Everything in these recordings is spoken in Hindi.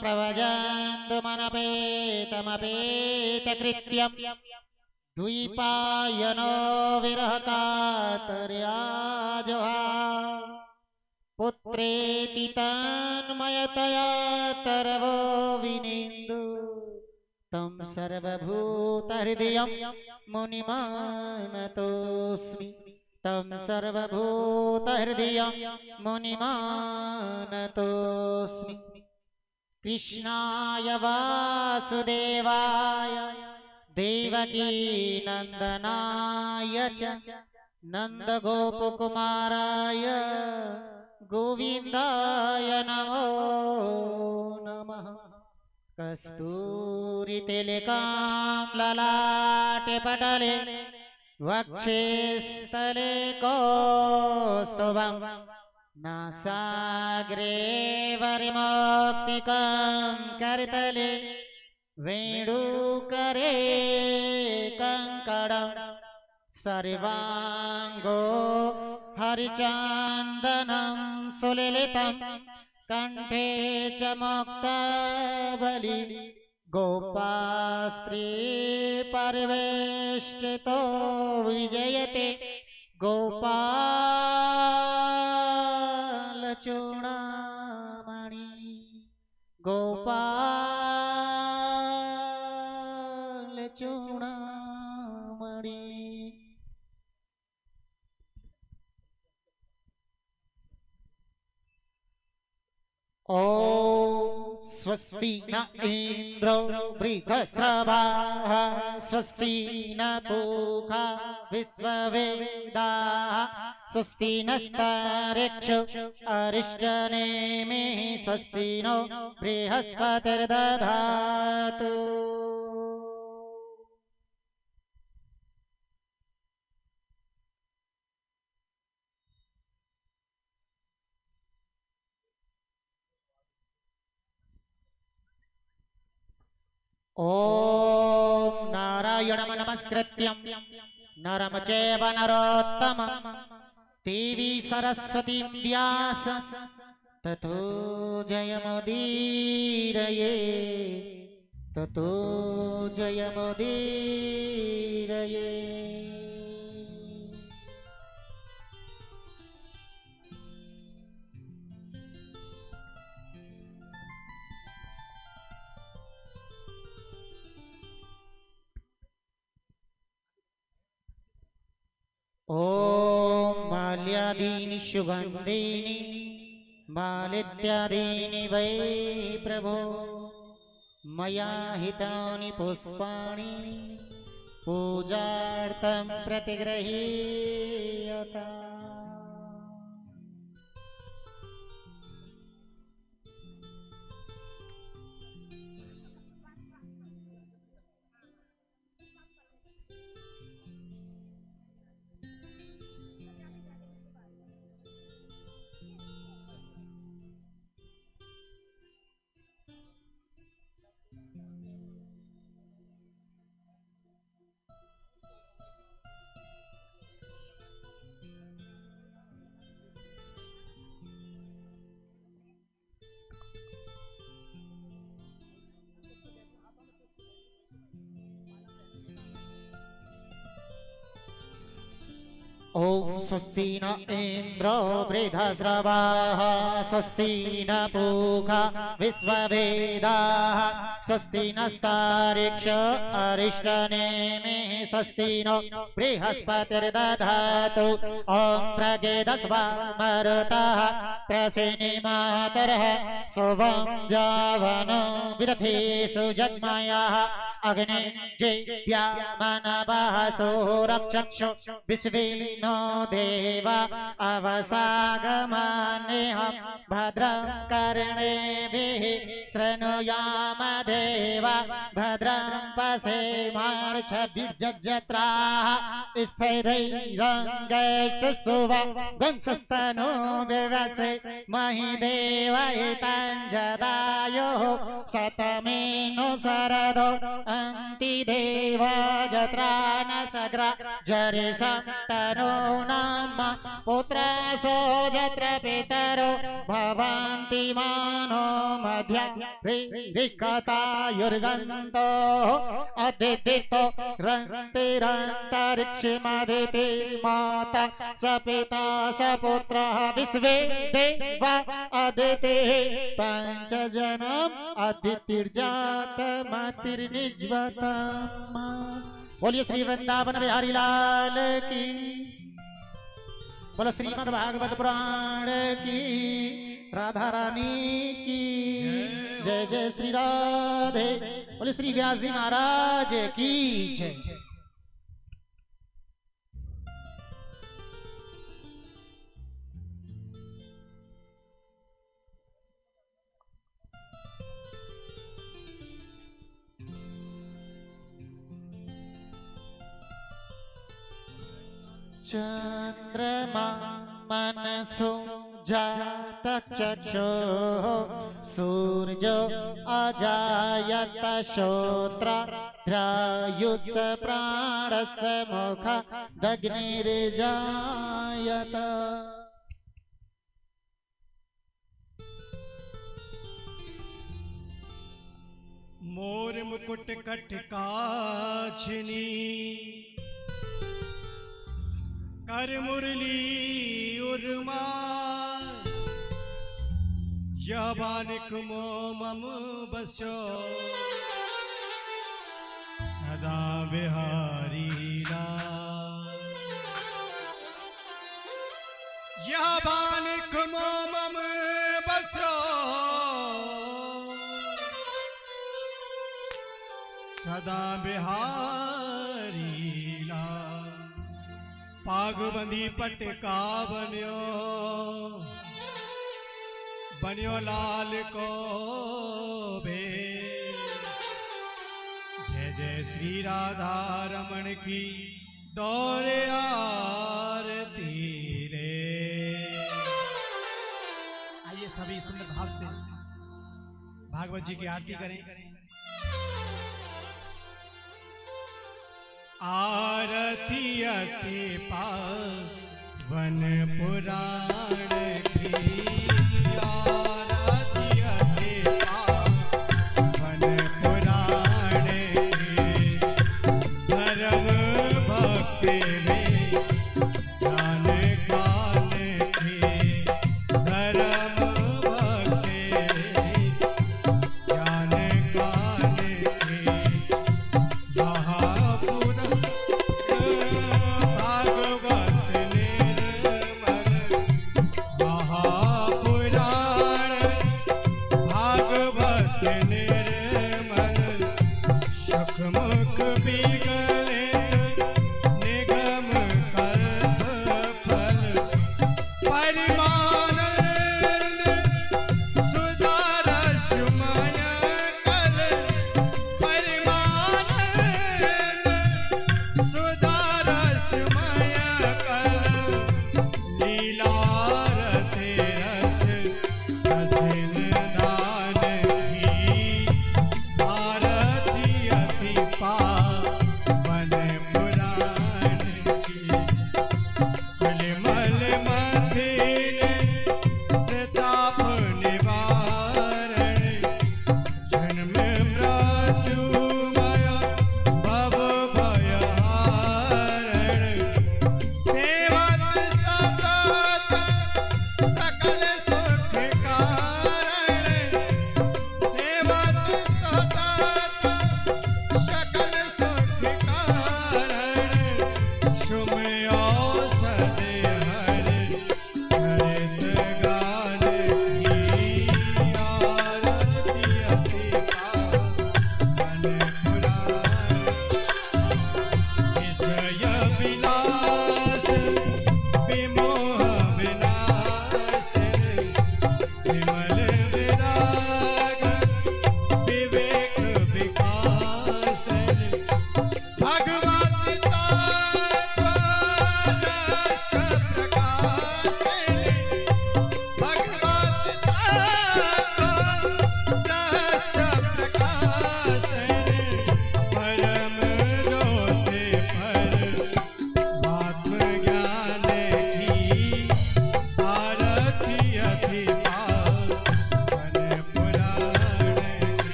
प्रवजन्तु मनपेतमपेतकृत्यं द्वैपायनो विरहकातर्या जुहाव पुत्रेति तन्मयतया तरवो विनिन्दु तं सर्वभूतहृदयं मुनिमानतोऽस्मि तं सर्वभूतहृदयं मुनिमानतोऽस्मि। कृष्णाय वासुदेवाय देवकी नंदनाय च नंदगोपकुमाराय गोविंदाय नमो नमः। कस्तूरितिलकां ललाटे पटले वक्षे स्थले कौस्तुभं नासाग्रे वरिमौक्तिकं करतले वेणुकरे कंकणं सर्वांगो हरिचन्दनं सुललितं कंठे च मुक्तावली गोपास्त्री परिवेष्टितो विजयते गोपालचूडामणि गोपालचूडामणि। ओम स्वस्ति न इंद्रो वृद्धस्रवाः स्वस्ति न पूषा विश्ववेदाः स्वस्ति नस्तार्क्ष्यो अरिष्टनेमिः स्वस्ति नो बृहस्पतिर्दधातु। ओम नारायणं नमस्कृत्यं नरं चैव नरोत्तमं देवी सरस्वती व्यासं ततो जयमुदीरये ततो जयमुदीरये। ओम माल्यादीनि सुगंधीनि मालित्यादीनि वै प्रभो मया हितानि पुष्पाणि पूजार्थं प्रतिगृह्यता। ओम स्वस्ति न इंद्रो वृद्धस्रवाः स्वस्ति न पूषा विश्ववेदाः स्वस्ति नस्तार्क्ष्यो अरिष्टनेमिः स्वस्ति नो बृहस्पतिर्दधातु। ओम प्रगेदस्वा मरुतः प्रसेनिमातरः सोवं जावनो विदधेषु जग्मयः अग्ने जिव्यामनवः सोरक्षक्षो विश्वेनो देवा अवसागमान्यहं भद्रं कर्णेभिः शृणुयाम देवा भद्रं पश्येमार्क्षभिर्जत्राः स्थिरैरङ्गैस्तुष्टुवा वंशस्तनो विवसे महि देवहितं जदाय आयो सतमेनो सरदो अन्ति देव जत्रा न सग्रा जरे तनो नाम पुत्र सो जत्र पितरो भवन्ति मानो मध्य रिकतायुर्गन्तो अदितितो रन्तिरन्तरिक्षमदितिर्माता स पिता स पुत्रः विश्वे देवा अदितिः पंचजनम अदितिर्जातमतिर्निज्वतम्। बोलिए श्री वृंदावन बिहारी लाल की, बोलो श्रीमद् भागवत पुराण की, राधा रानी की जय। जय श्री राधे। बोले श्री व्यास जी महाराज की जय। चंद्रमा मनसो जातचक्षुः सूर्यो अजायत श्रोत्रद्रायुष प्राणस्य मुखादग्निर्जायत। मोर मुकुट कटकाछनी कर मुरली उर्मा यबानिक मोमम बस्यो सदा बिहारी लाल। यबानिक मोमम बस्यो सदा बिहारी लाल। पागबंदी पटका बन्यो बन्यो लाल को बे। जय जय श्री राधा रमण की दौरे आरती रे। आइए सभी सुंदर भाव से भागवत जी की आरती करें। आरती अति पावन पुराण की। आरती अति पावन पुराण की। धर्म भक्ति में ज्ञान गान की। धर्म भक्ति में ज्ञान गान की।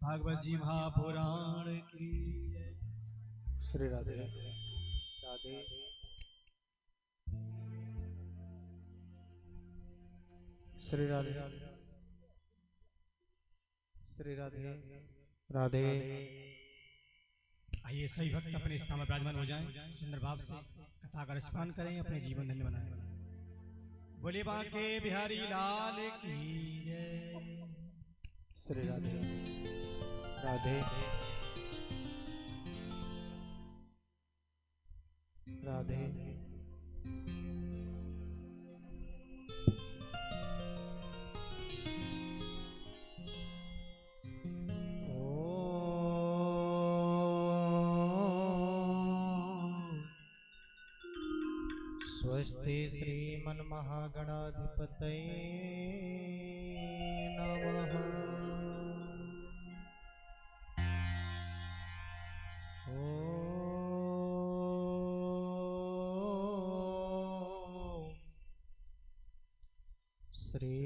भागवत जी महापुराण की श्री राधे राधे श्री राधे श्री राधे राधे। आइए सही भक्त अपने स्थान में विराजमान हो जाएं, सुंदर भाव से कथा का रसपान करें, अपने जीवन धन्य बनाएं। बोले बांके बिहारी लाल की जय। श्री राधे राधे राधे। स्वस्ति श्रीमन्महागणाधिपतये नमः। श्री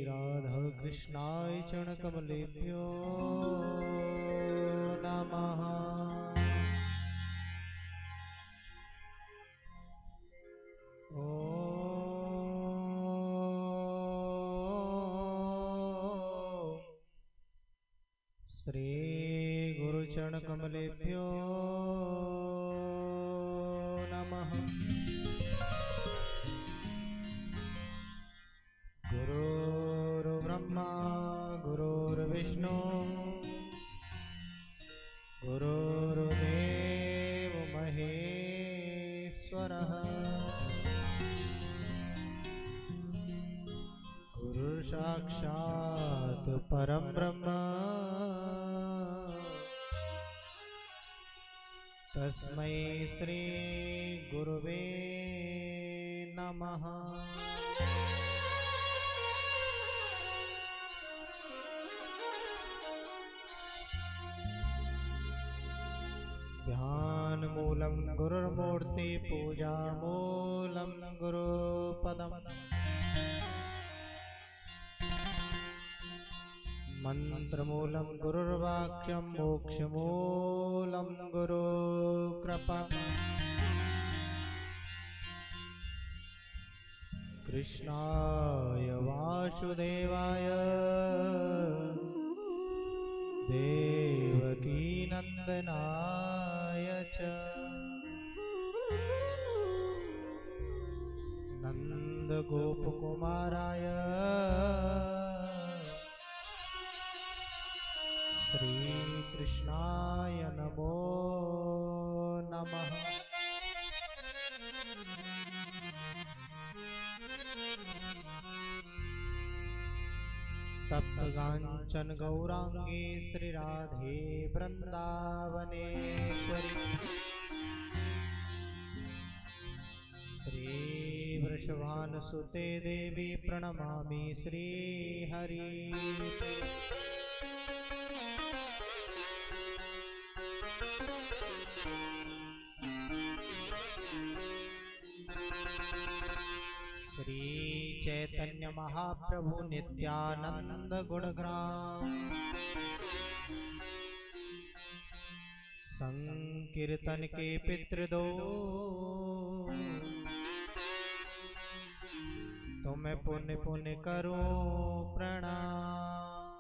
राधा कृष्णाय चरणकमलेभ्यो नमः। श्री गुरुचरणकमलेभ्यो नमः। गुरुर्ब्रह्मा गुरुर्विष्णु गुरुर्देव महेश्वरः। गुरुर्साक्षात् परं ब्रह्म तस्मै श्री गुरुवे नमः। ध्यान मूलं गुरुर्मूर्ति पूजा मूलं गुरुपदम्। मंत्रमूलं गुरुर्वाक्यं मोक्षमूलं गुरु कृपा कृष्णाय वासुदेवाय देवकी नंदनाय च नंद गोपकुमाराय श्री कृष्णाय नमो नमः। तप्तकांचन गौरांगी श्री राधे वृंदावनेश्वरी श्री वृषभानुसुते देवी प्रणमामि श्री हरि। श्री चैतन्य महाप्रभु नित्यानंद गुणग्राम संकीर्तन के पितृदो तुम्हें पुण्य पुण्य करो प्रणाम।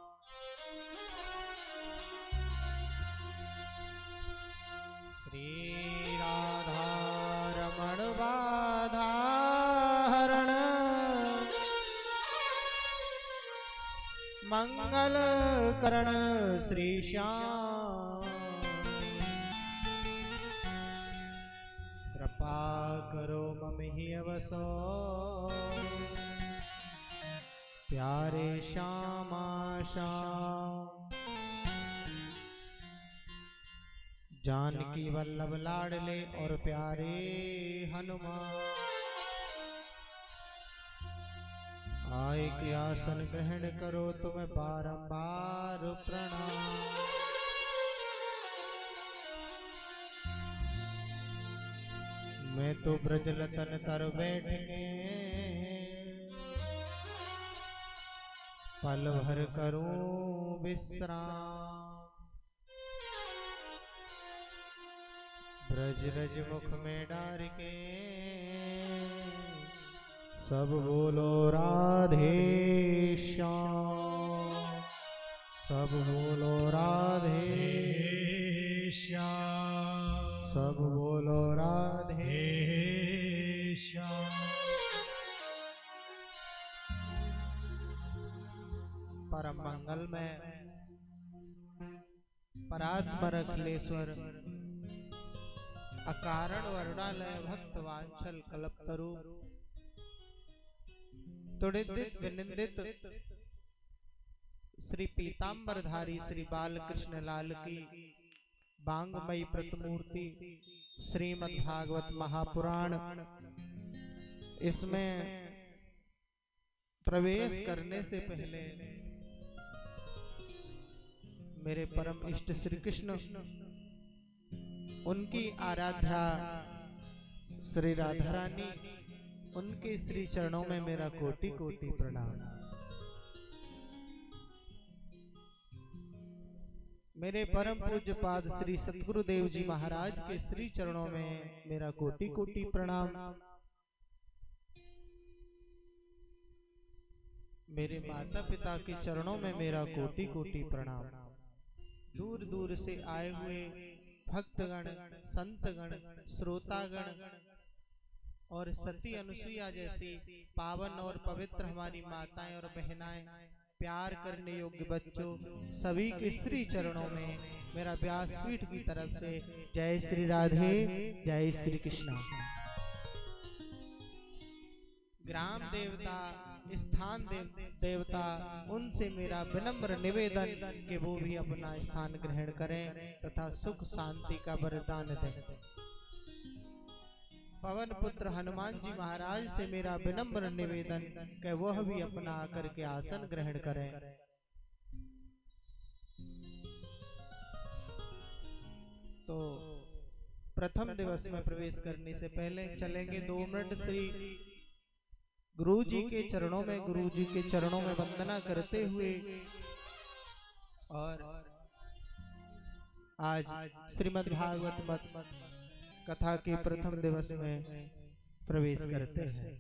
श्री राधा रमण बाधारण मंगल करण श्री श्याम कृपा करो मम ही अवसो प्यारे श्यामा श्याम। जानकी वल्लभ लाडले और प्यारे हनुमान आए के आसन ग्रहण करो तुम्हें बारंबार प्रणाम। मैं तो ब्रजलतन तर बैठ के पल भर करूं विश्राम। ब्रज रज मुख में डार के सब बोलो राधे श्याम, सब बोलो राधे श्याम, सब बोलो राधे श्याम। परम मंगल में परात्पर अखिलेश्वर अकारण वरुणालय भक्त वांछल कल्पतरु तुड़ित विनिंदित श्री पीतांबरधारी श्री बालकृष्ण लाल की बांगमयी प्रतिमूर्ति श्रीमद् भागवत महापुराण इसमें प्रवेश करने से पहले मेरे परम इष्ट श्री कृष्ण उनकी आराध्या श्री राधा रानी उनके श्री चरणों में मेरा कोटि कोटि प्रणाम। मेरे परम पूज्य पाद श्री सतगुरुदेव जी महाराज के श्री चरणों में मेरा कोटि कोटि प्रणाम। मेरे माता पिता के चरणों में मेरा कोटि कोटि प्रणाम। दूर दूर से आए हुए भक्तगण, संतगण, श्रोतागण और सती अनुसुईया जैसी पावन और पवित्र हमारी माताएं और बहनाएं, प्यार करने योग्य बच्चों, सभी के श्री चरणों में मेरा व्यासपीठ की तरफ से जय श्री राधे, जय श्री कृष्णा। ग्राम देवता, स्थान देवता, उनसे मेरा विनम्र निवेदन कि वो भी अपना स्थान ग्रहण करें तथा सुख शांति का वरदान दें। पवन पुत्र हनुमान जी महाराज से मेरा विनम्र निवेदन कि वह भी अपना आकर के आसन ग्रहण करें। तो प्रथम दिवस में प्रवेश करने से पहले चलेंगे 2 मिनट श्री गुरु जी के चरणों में, गुरु जी के चरणों में वंदना करते हुए और आज श्रीमद् भागवत कथा के प्रथम दिवस में प्रवेश करते हैं,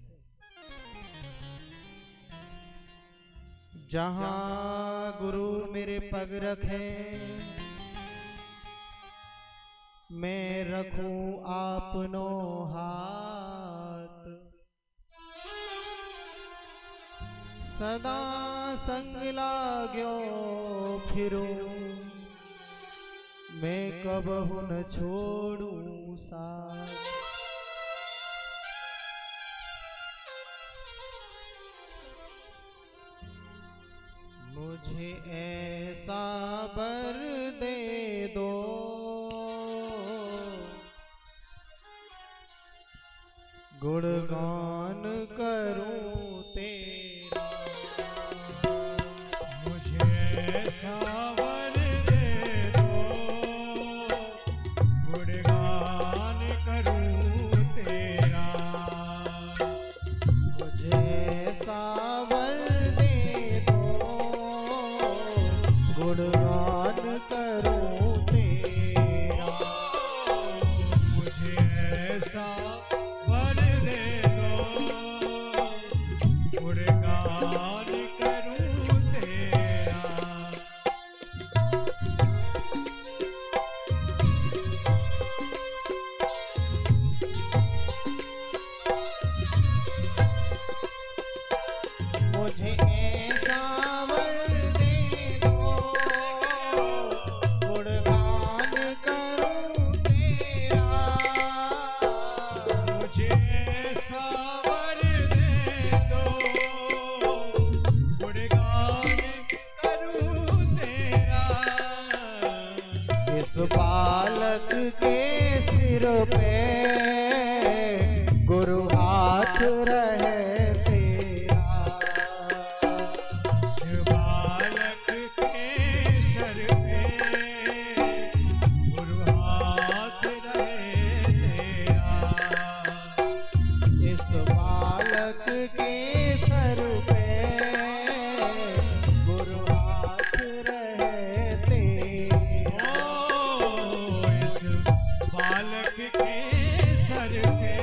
जहाँ गुरु मेरे पग रखे मैं रखूं आपनो हाथ। सदा संग लाग्यो फिरो मैं कबहु न छोड़ूं साथ। मुझे ऐसा बर दे दो गुणगान करूं तेरा। मुझे ऐसा वर दे दो गुणगान करूं तेरा। मुझे ऐसा वर दे दो गुणगान करूं तेरा। मुझे ऐसा वर दे दो गुणगान करूं तेरा। मुझे ऐसा वर दे दो गुणगान करूं तेरा। मुझे ऐसा वर दे दो गुणगान करूं तेरा। इस बालक के सिर पे गुरु हाथ रहे तेरा। इस बालक के सर पे गुरु हाथ रहे तेरा। इस बालक के सर पे गुरु हाथ रहे तेरा। इस बालक के सर पे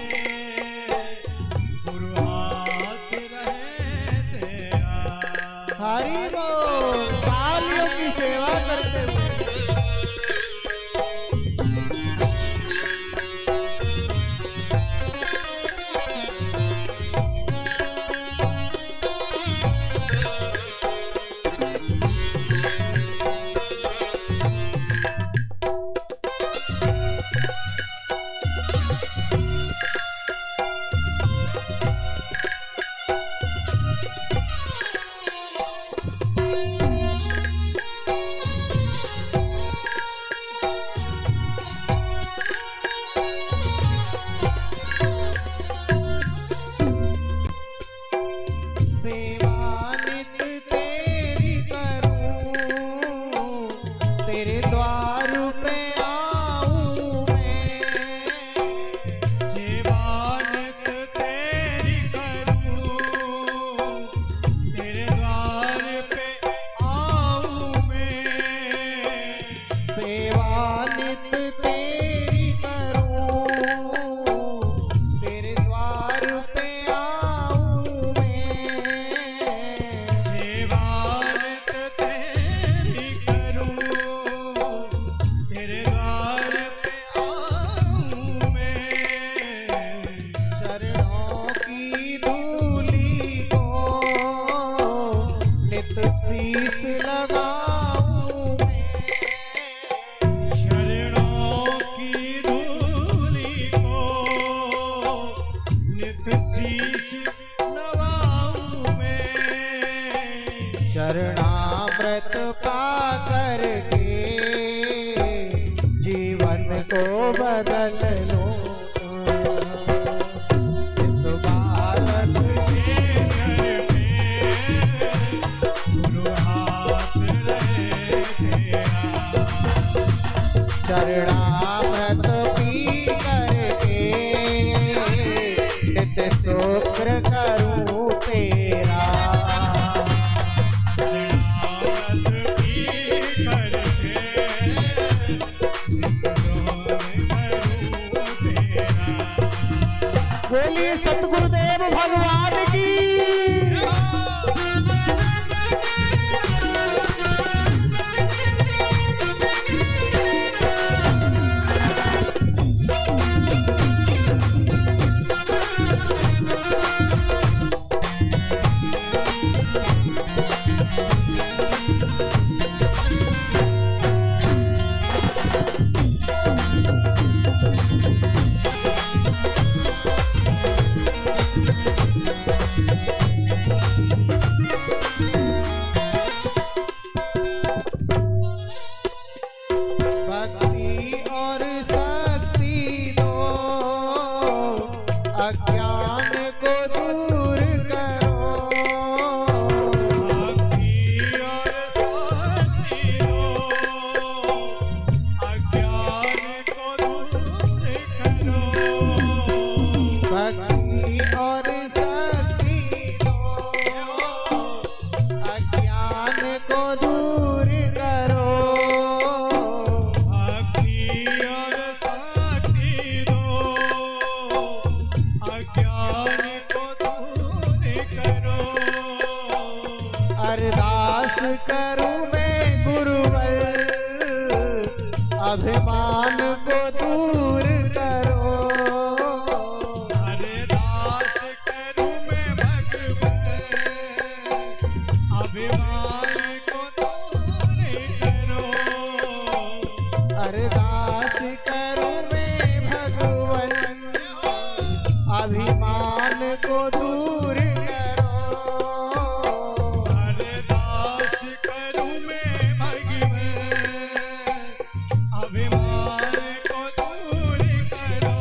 गुरु हाथ रहे तेरा। हरि बोल। बालियों की सेवा करते हुए सेवा नित तेरी करूं, तेरे द्वार पे आऊं मैं। सेवा नित तेरी करूं, तेरे द्वार पे आऊं मैं। सेवा नित तेरी करूं, तेरे द्वार पे आऊं मैं। सेवा नित तेरी करूं, तेरे द्वार पे आऊं मैं। चरणों की धूली को नित शीस लगाऊं मैं। शरणों की धूली को नित शीश नवाऊं मैं। चरणामृत पा करके जीवन को बदल लो। इस बालक के सर पे गुरु हाथ रहे तेरा। चरणामृत पी करके नित शुक्र करूं तेरा। शरणागत पी और शक्ति दो, अज्ञान को दूर करो। भक्ति और शक्ति दो, अज्ञान को दूर करो। भक्ति और शक्ति दो, अज्ञान को दूर करो। अरदास करूं मैं गुरुवर, अभिमान को दूर करो। अरदास करूं मैं भगवान, अभिमान को दूर करो। अरदास करूं मैं भगवन, अभिमान को दूर करो। अरदास करूं मैं भगवान, अभिमान को दूर करो।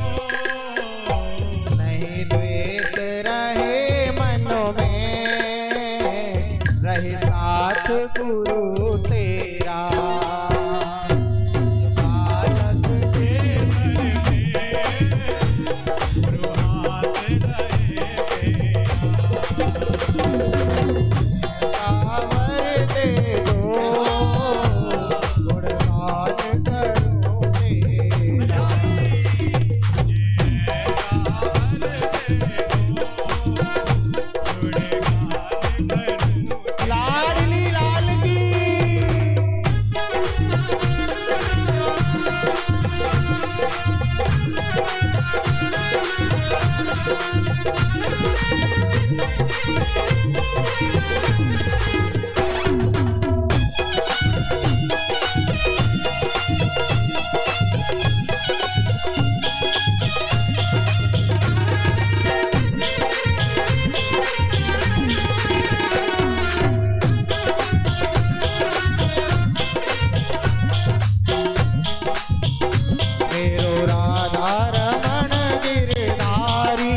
नहीं द्वेष रहे मन में, रहे साथ गुरु तेरा। बालक के मन में गुरु हाथ रहे कावर दे दो, गुणगान करो तेरा। लाडली लाल की मेरो राधा रमण गिरधारी,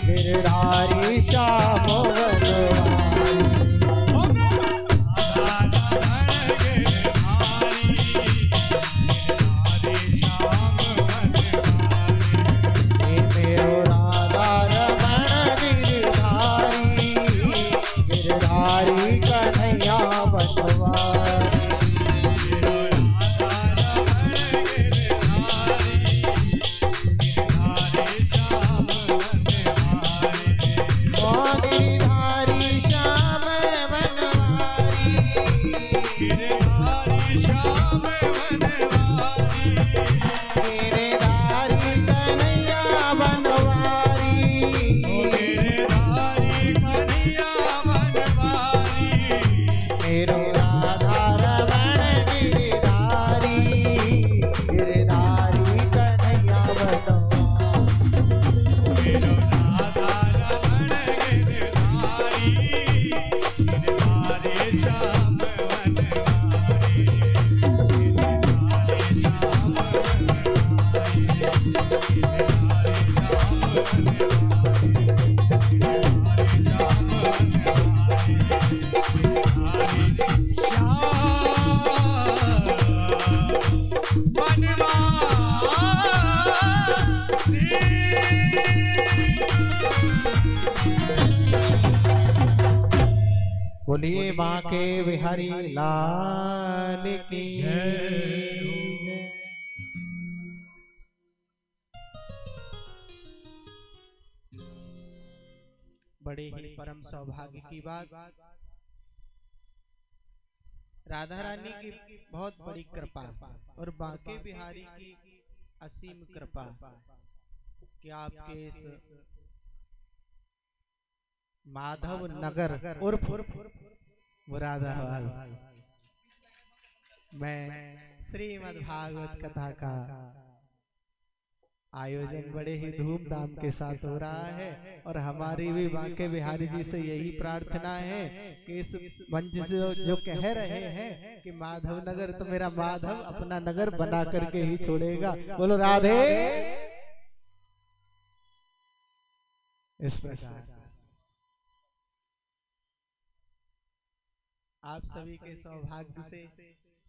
गिरधारी श्याम वनवारी। मेरो राधा रमण गिरधारी, गिरधारी कन्हैया वनवारी। गिरधारी श्याम वनवारी, गिरधारी कन्हैया वनवारी। मेरो राधा रमण गिरधारी, गिरधारी कन्हैया वनवारी। बोलिए बांके बिहारी लाल की जय। बड़े ही परम सौभाग्य की बात, राधा रानी की बहुत बड़ी कृपा और बांके बिहारी की असीम कृपा कि आपके इस माधव नगर उर्फ मुरादाबाद मैं श्रीमद् भागवत कथा का आयोजन बड़े ही धूमधाम के साथ हो रहा है और हमारी भी बांके बिहारी जी से यही प्रार्थना है कि इस मंच से जो कह रहे हैं कि माधव नगर तो मेरा माधव अपना नगर बना करके ही छोड़ेगा, बोलो राधे। इस प्रकार आप सभी के सौभाग्य से,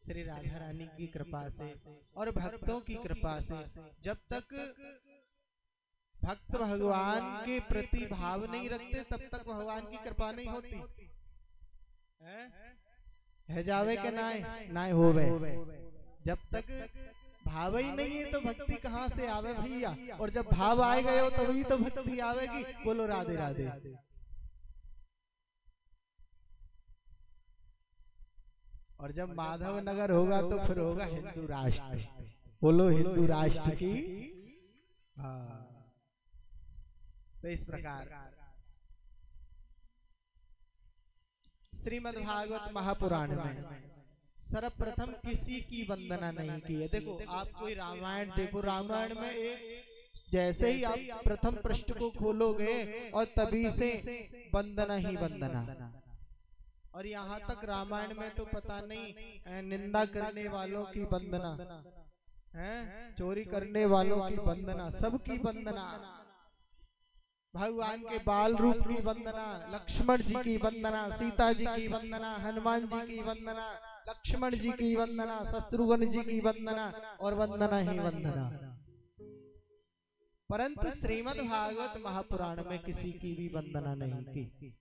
श्री राधा रानी की कृपा से और भक्तों की कृपा से, जब तक भक्त भगवान के प्रति भाव नहीं रखते तब तक भगवान की कृपा नहीं होती है। जावे के नाय होवे। जब तक भाव ही नहीं है तो भक्ति कहाँ से आवे भैया, और जब भाव आए गए हो तभी तो भक्ति आवेगी। बोलो राधे राधे। और जब माधव नगर होगा तो फिर होगा हिंदू राष्ट्र। बोलो हिंदू राष्ट्र की। तो इस प्रकार श्रीमद् भागवत महापुराण में सर्वप्रथम किसी की वंदना नहीं की है। देखो आप कोई रामायण देखो, रामायण में एक जैसे ही आप प्रथम पृष्ठ को खोलोगे और तभी से वंदना ही वंदना। और यहाँ तक रामायण में तो पता नहीं निंदा करने वालों की वंदना है, चोरी करने वालों की वंदना, सबकी वंदना, भगवान के बाल रूप की वंदना, लक्ष्मण जी की वंदना, सीता जी की वंदना, हनुमान जी की वंदना, लक्ष्मण जी की वंदना, शत्रुघ्न जी की वंदना, और वंदना ही वंदना। परंतु श्रीमद् भागवत महापुराण में किसी की भी वंदना नहीं की।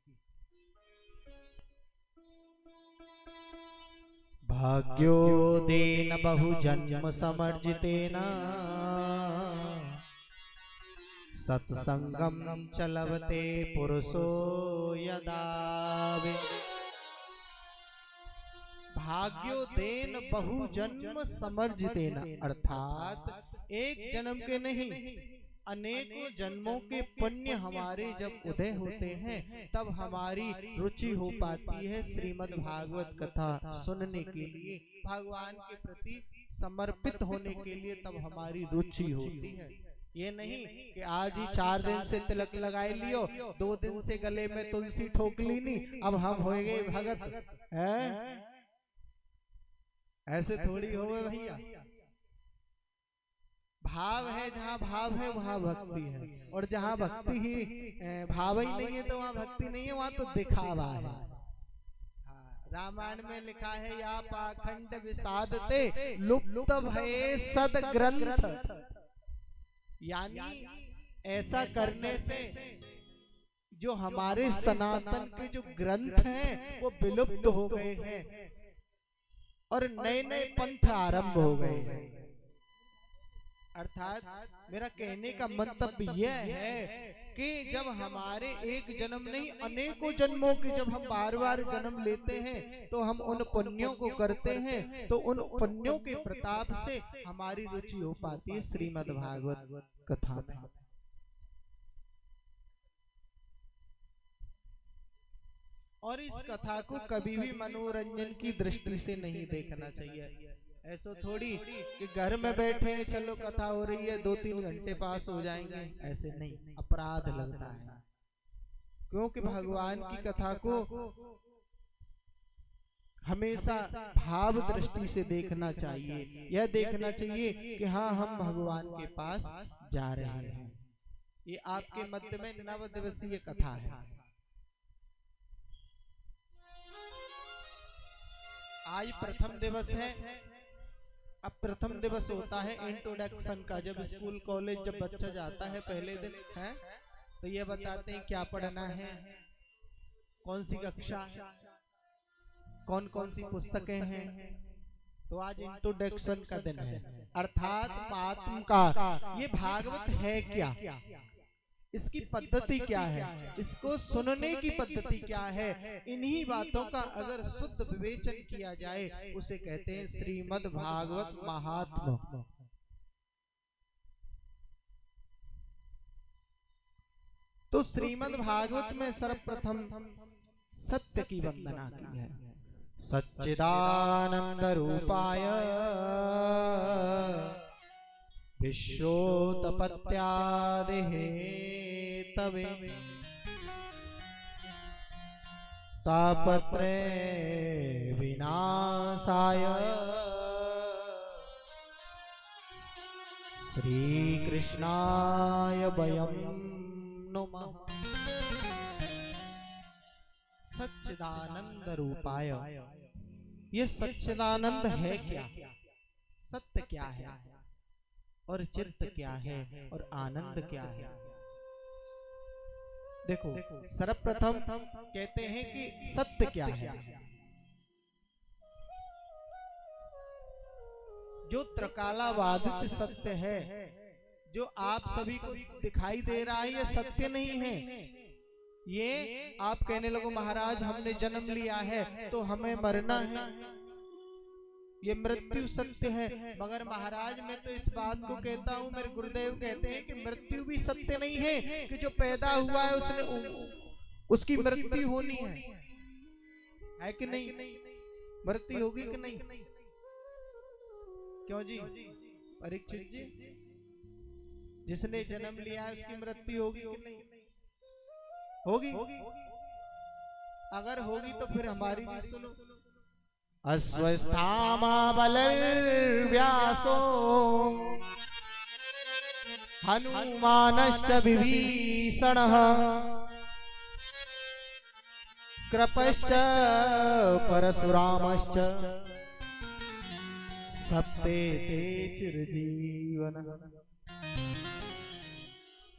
भाग्योदेन बहुजन्म समर्जितेन सत्संगम चलवते पुरुषो यदा। भाग्योदेन बहुजन्म समर्जितेन, अर्थात एक जन्म के नहीं अनेकों जन्मों के पुण्य हमारे जब उदय होते हैं तब हमारी रुचि हो पाती है श्रीमद् भागवत कथा सुनने के लिए, भगवान के प्रति समर्पित होने के लिए, तब हमारी रुचि होती है। ये नहीं कि आज ही 4 दिन से तिलक लगाए लियो, 2 दिन से गले में तुलसी ठोक ली नहीं, अब हम हो गए भगत है। ऐसे थोड़ी होवे भैया। भाव है, जहाँ भाव है वहाँ भक्ति है, और जहाँ भक्ति ही भाव ही नहीं है तो वहाँ भक्ति नहीं है, वहाँ तो दिखावा है। रामायण में लिखा है या पाखंड विषादते लुप्त भये सद ग्रंथ, यानी ऐसा करने से जो हमारे सनातन के जो ग्रंथ हैं वो विलुप्त हो गए हैं और नए नए पंथ आरंभ हो गए हैं। अर्थात मेरा कहने का मंतव्य यह है कि जब हमारे एक जन्म नहीं अनेकों जन्मों के जब हम बार बार जन्म लेते हैं तो हम उन पुण्यों को करते हैं, तो उन पुण्यों के प्रताप से हमारी रुचि हो पाती है श्रीमद् भागवत कथा में। और इस कथा को कभी भी मनोरंजन की दृष्टि से नहीं देखना चाहिए। ऐसा थोड़ी कि घर में बैठे हैं, चलो कथा हो रही है 2-3 घंटे पास हो जाएंगे, ऐसे नहीं, अपराध लगता है। क्योंकि भगवान की कथा को हमेशा भाव दृष्टि से देखना चाहिए। यह देखना चाहिए कि हाँ हम भगवान के पास जा रहे हैं। ये आपके मध्य में 9 दिवसीय कथा है। आज प्रथम दिवस है। अब प्रथम दिवस होता है इंट्रोडक्शन का, जब स्कूल कॉलेज जब बच्चा जाता है पहले दिन है तो ये बताते हैं क्या पढ़ना है, कौन सी कक्षा, कौन कौन सी पुस्तकें हैं। तो आज इंट्रोडक्शन का दिन है, अर्थात महात्म का ये भागवत है क्या, इसकी पद्धति क्या है, इसको सुनने की पद्धति क्या है, इन्हीं बातों का अगर शुद्ध विवेचन किया जाए उसे कहते हैं श्रीमद् भागवत महात्म्य। तो श्रीमद् भागवत में सर्वप्रथम सत्य की वंदना की है। सच्चिदानंद रूपाय विश्वोत्पत्त्यादेः तवे तापत्रे विनाशाय श्रीकृष्णाय वयं नुमः। सच्चिदानंद रूपाय। ये सच्चिदानंद है क्या, सत्य क्या है, और चित्त क्या है, और आनंद क्या है। देखो सर्वप्रथम कहते हैं कि सत्य क्या है। जो त्रिकालाबाधित सत्य है, जो आप सभी को दिखाई दे रहा है, ये सत्य नहीं है। ये आप कहने लगो महाराज हमने जन्म लिया है तो हमें मरना है, ये मृत्यु सत्य है। मगर महाराज मैं तो इस बात को कहता हूँ, मेरे गुरुदेव कहते हैं कि मृत्यु भी सत्य नहीं है, कि जो पैदा हुआ है उसकी मृत्यु होनी है कि नहीं, मृत्यु होगी कि नहीं। क्यों जी परीक्षित जी, जिसने जन्म लिया है उसकी मृत्यु होगी कि नहीं होगी। अगर होगी तो फिर हमारी भी सुनो। अश्वस्थामा बलर्व्यासो हनुमानश्च विभीषणः कृपश्च परशुरामश्च सप्ते ते चिरजीवनः।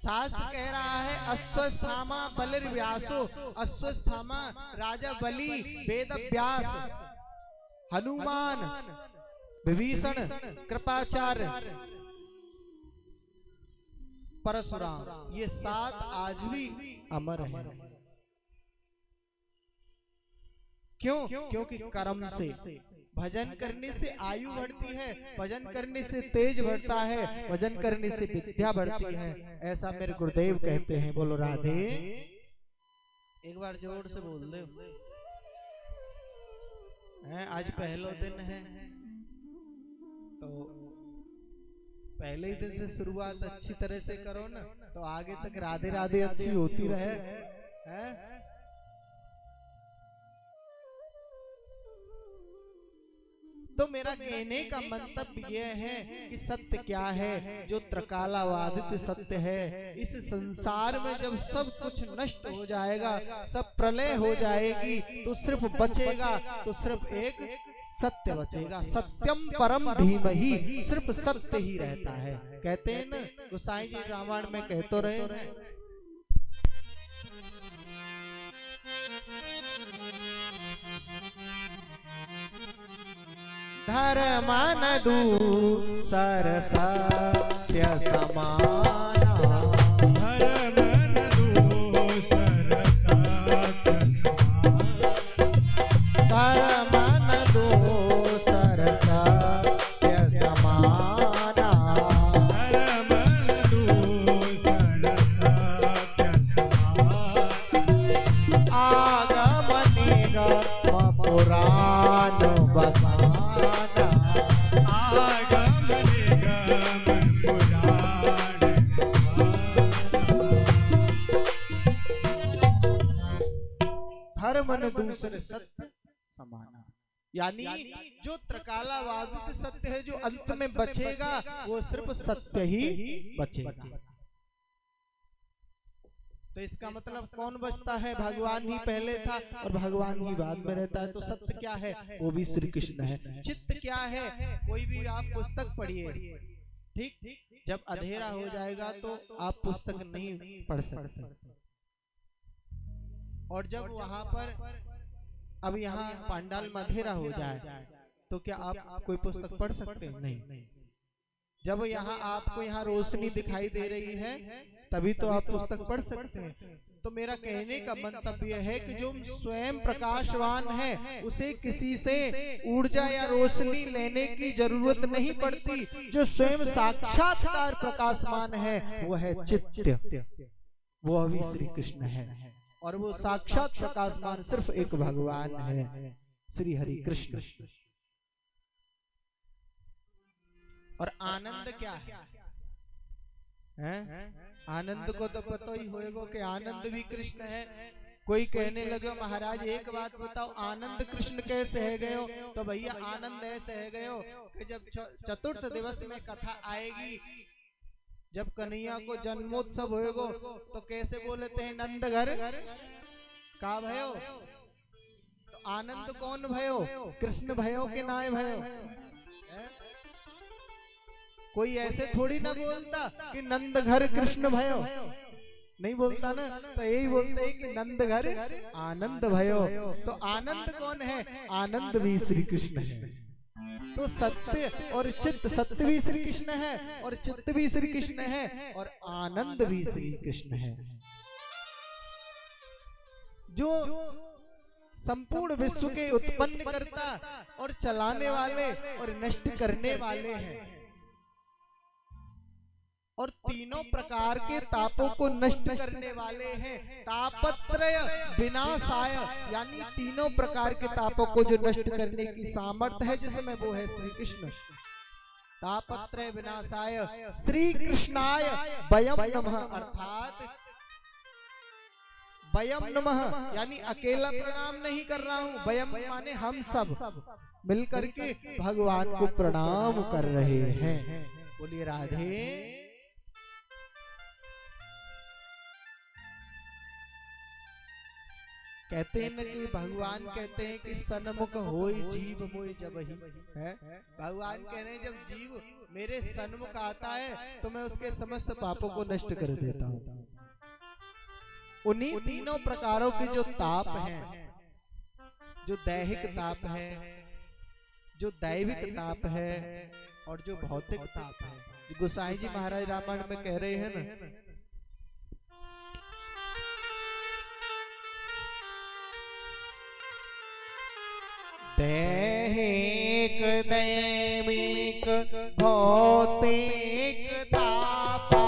शास्त्र कह रहा है अश्वस्थामा बलर्व्यासो, अश्वस्थामा राजा बलि, वेद व्यास, हनुमान, विभीषण, कृपाचार्य, परशुराम, ये 7 आज भी अमर हैं। क्यों? क्योंकि कर्म से, भजन करने से आयु बढ़ती है, भजन करने से तेज बढ़ता है, भजन करने से विद्या बढ़ती है, ऐसा मेरे गुरुदेव कहते हैं। बोलो राधे। एक बार जोर से बोल दे। आज पहला दिन है तो पहले ही दिन से शुरुआत अच्छी तरह से करो ना, तो आगे तक राधे राधे अच्छी होती रहे। तो मेरा कहने का मंतव्य यह है कि सत्य क्या है, जो त्रिकालाबाधित सत्य है। इस संसार में जब सब कुछ नष्ट हो जाएगा, सब प्रलय हो जाएगी, तो सिर्फ बचेगा तो सिर्फ एक सत्य बचेगा। सत्यम परम धीमहि, सिर्फ सत्य ही रहता है। कहते हैं ना, गोसाई जी रामायण में कह तो रहे हैं, धर्मन दूसर सत्य समाना, धर्मन दूसर सत्य समाना, धर्मन दूसर सत्य समाना, धर्मन दूसर सत्य समाना, आगमनेगा पुराण बखाना, धर्मन दूसरे सत्य समाना। यानी जो त्रिकालाबाधित सत्य है, जो अंत में बचेगा, वो सिर्फ सत्य ही बचेगा। तो इसका मतलब कौन बचता है? भगवान ही पहले था और भगवान ही बाद में रहता है। तो सत्य क्या है? वो भी श्री कृष्ण है। चित्त क्या है? कोई भी आप पुस्तक पढ़िए, ठीक, जब अंधेरा हो जाएगा तो आप पुस्तक नहीं पढ़ सकते। और जब वहां पर, अब यहाँ पंडाल में अंधेरा हो जाए तो क्या आप कोई पुस्तक पढ़ सकते हैं? नहीं। जब यहाँ आपको यहाँ रोशनी दिखाई दे रही है तभी तो आप पुस्तक पढ़ सकते हैं। तो मेरा कहने का मंतव्य है कि जो स्वयं प्रकाशवान है उसे किसी से ऊर्जा या रोशनी लेने की जरूरत नहीं पड़ती। जो स्वयं साक्षात्कार प्रकाशमान है वो है चित्त, वो अभी श्री कृष्ण है। और वो साक्षात प्रकाशमान सिर्फ एक भगवान है, श्री हरि कृष्ण। और आनंद क्या है? हैं? आनंद को तो पता ही होएगा कि आनंद भी कृष्ण है। कोई कहने लगे महाराज एक बात बताओ, आनंद कृष्ण कैसे है गयो? तो भैया आनंद ऐसे है गयो कि जब चतुर्थ दिवस में कथा आएगी, जब कन्हैया को जन्मोत्सव होएगो तो कैसे बोलते हैं नंद घर का भयो? तो आनंद कौन भयो? कृष्ण भयो के नाय भयो? कोई ऐसे थोड़ी ना बोलता कि नंद घर कृष्ण भयो, नहीं बोलता ना। तो यही बोलते हैं कि नंद घर आनंद भयो। तो आनंद कौन है? आनंद भी श्री कृष्ण है। तो सत्य और चित्त, सत्य भी श्री कृष्ण है और चित्त भी श्री कृष्ण है और आनंद भी श्री कृष्ण है। जो संपूर्ण विश्व के उत्पन्न करता और चलाने वाले और नष्ट करने वाले हैं, और तीनों प्रकार के तापों को नष्ट करने वाले हैं। तापत्रय विनाशाय, यानी तीनों प्रकार के तापों को जो नष्ट करने की सामर्थ्य है जिसमें, वो है श्री कृष्ण। तापत्रय विनाशाय श्री कृष्णाय वयम नमः, अर्थात वयम नमः यानी अकेला प्रणाम नहीं कर रहा हूं, वयम माने हम सब मिलकर के भगवान को प्रणाम कर रहे हैं। बोलिए राधे। कहते हैं ना कि भगवान कहते हैं कि सन्मुख होय जीव मोय जबहि है। भगवान कह रहे हैं जब जीव मेरे सन्मुख आता है तो मैं उसके समस्त पापों को नष्ट कर देता हूँ। उन्हीं तीनों प्रकारों के जो ताप हैं, जो दैहिक ताप है, जो दैविक ताप है और जो भौतिक ताप है, गोसाई जी महाराज रामायण में कह रहे हैं ना, दैहिक दैविक भौतिक तापा,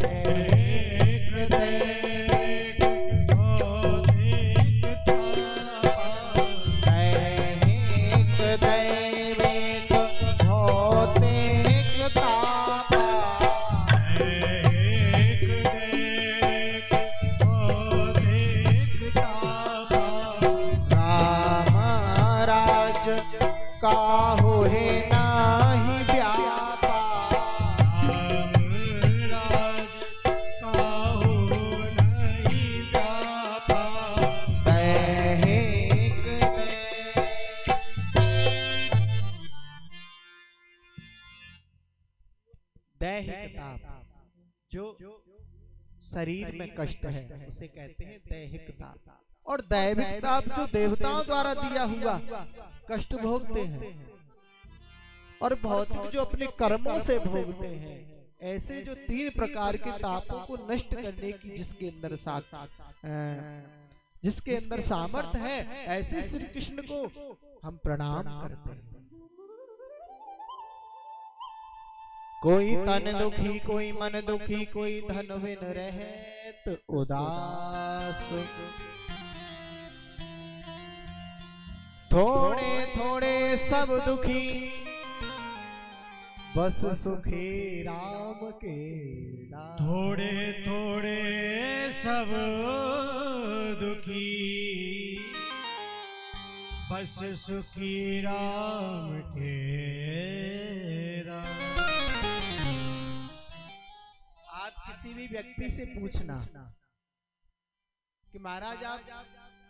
दैहिक दैविक भौतिक तापा, दैहिक दैविक भौतिक तापा, दैहिक दैविक भौतिक तापा, काहू है नाही व्यापा, राज काहू नहीं व्यापा, दैहिक दैहिक ताप, जो शरीर में कष्ट है उसे कहते हैं दैहिक ताप। और दैविक ताप जो देवताओं द्वारा दिया हुआ कष्ट भोगते हैं, और भौतिक जो अपने कर्मों से भोगते हैं। ऐसे जो तीन प्रकार के तापों को नष्ट करने की जिसके अंदर सामर्थ्य है, ऐसे श्री कृष्ण को हम प्रणाम करते हैं। कोई तन दुखी, कोई मन दुखी, कोई धन बिन रहत उदास, थोड़े थोड़े सब दुखी, बस सुखी राम के दास। थोड़े थोड़े सब दुखी, बस सुखी राम के दास। आप किसी भी व्यक्ति से पूछना कि महाराज आप